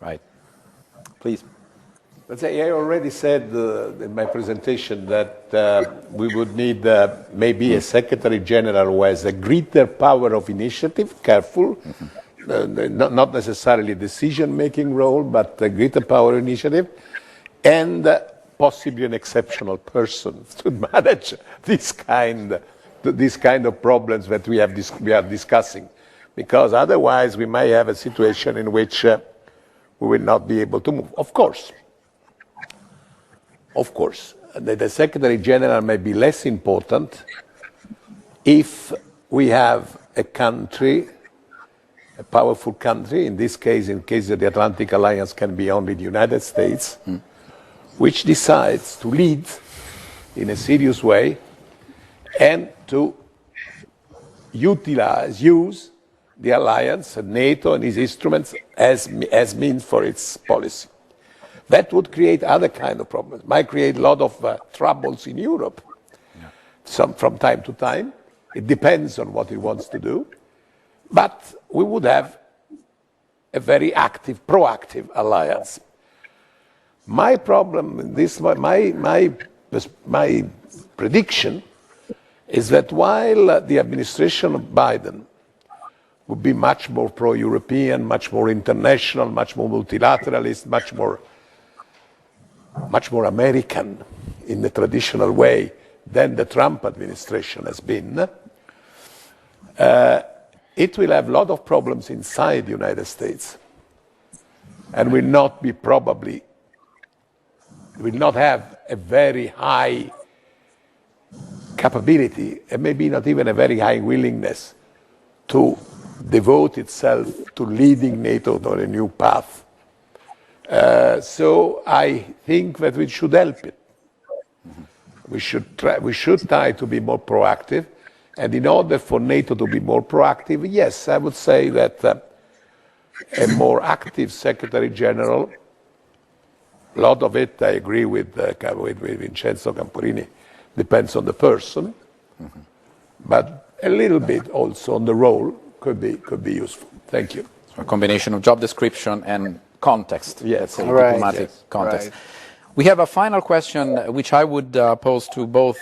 Right. Please. Let's say I already said in my presentation that we would need maybe a Secretary General who has a greater power of initiative, careful, not necessarily decision-making role, but a greater power of initiative, and possibly an exceptional person to manage this kind of problems that we are discussing, because otherwise we may have a situation in which we will not be able to move. Of course, the Secretary General may be less important if we have a country, a powerful country, in this case, in case of the Atlantic Alliance, can be only the United States, which decides to lead in a serious way and to use the alliance, NATO and its instruments as means for its policy. That would create other kind of problems. Might create a lot of troubles in Europe, some from time to time. It depends on what it wants to do. But we would have a very active, proactive alliance. My problem in this, my prediction is that while the administration of Biden would be much more pro-European, much more international, much more multilateralist, much more American in the traditional way than the Trump administration has been, it will have a lot of problems inside the United States and will not have a very high capability and maybe not even a very high willingness to devote itself to leading NATO on a new path. So I think that we should help it. We should try to be more proactive, and in order for NATO to be more proactive, yes, I would say that a more active Secretary General, a lot of it I agree with Vincenzo Camporini, depends on the person, but a little bit also on the role could be useful. Thank you. So a combination of job description and context, yes, diplomatic context. Right. We have a final question which I would pose to both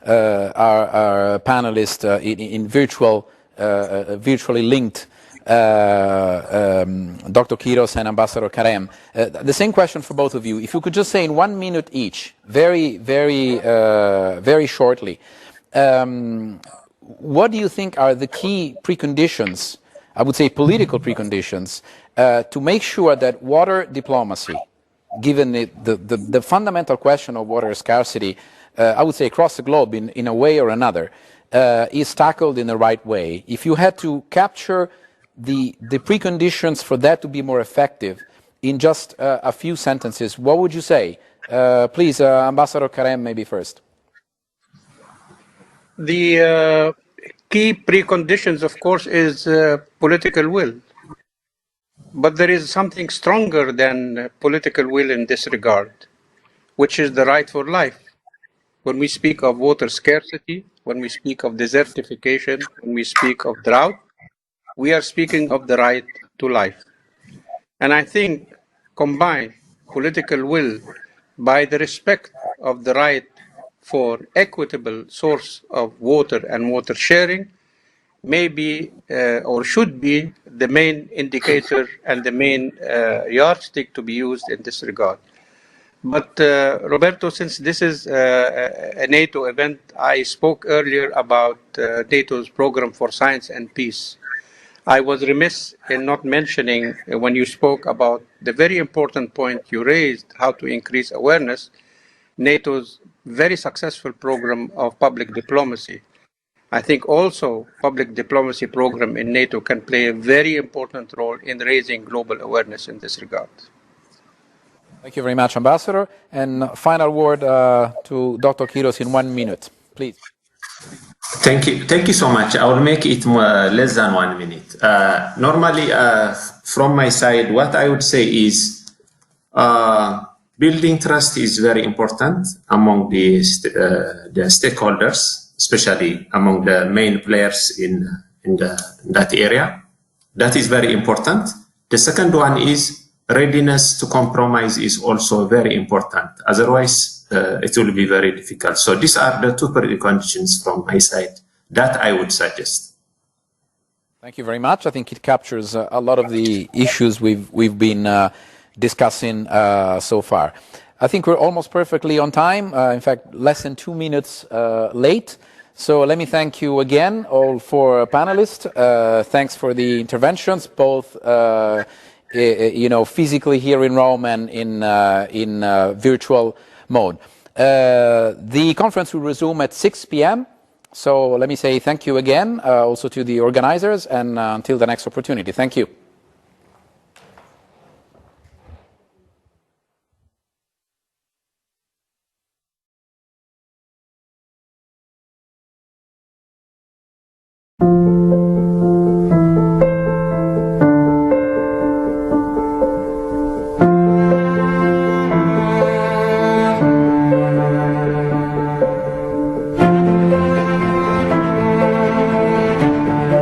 our panelists in virtually linked Dr. Quiros and Ambassador Karem. The same question for both of you. If you could just say in 1 minute each, very shortly, what do you think are the key preconditions, I would say political preconditions, to make sure that water diplomacy, given the fundamental question of water scarcity, I would say across the globe in a way or another, is tackled in the right way? If you had to capture the preconditions for that to be more effective in just a few sentences, what would you say? Please, Ambassador Karem, maybe first. The key preconditions, of course, is political will. But there is something stronger than political will in this regard, which is the right for life. When we speak of water scarcity, when we speak of desertification, when we speak of drought, we are speaking of the right to life. And I think combine political will by the respect of the right for equitable source of water and water sharing may be or should be the main indicator and the main yardstick to be used in this regard. But Roberto, since this is a NATO event, I spoke earlier about NATO's program for science and peace. I was remiss in not mentioning when you spoke about the very important point you raised, how to increase awareness, NATO's very successful program of public diplomacy. I think also public diplomacy program in NATO can play a very important role in raising global awareness in this regard. Thank you very much, Ambassador. And final word to Dr. Quiros in 1 minute, please. Thank you so much. I will make it less than 1 minute. Normally, from my side, what I would say is building trust is very important among the stakeholders, especially among the main players in that area. That is very important. The second one is readiness to compromise is also very important. Otherwise, it will be very difficult. So these are the two preconditions from my side that I would suggest. Thank you very much. I think it captures a lot of the issues we've been discussing so far. I think we're almost perfectly on time. In fact, less than 2 minutes late. So let me thank you again, all four panelists. Thanks for the interventions, both physically here in Rome and in virtual mode. The conference will resume at 6 p.m. So let me say thank you again, also to the organizers, and until the next opportunity. Thank you.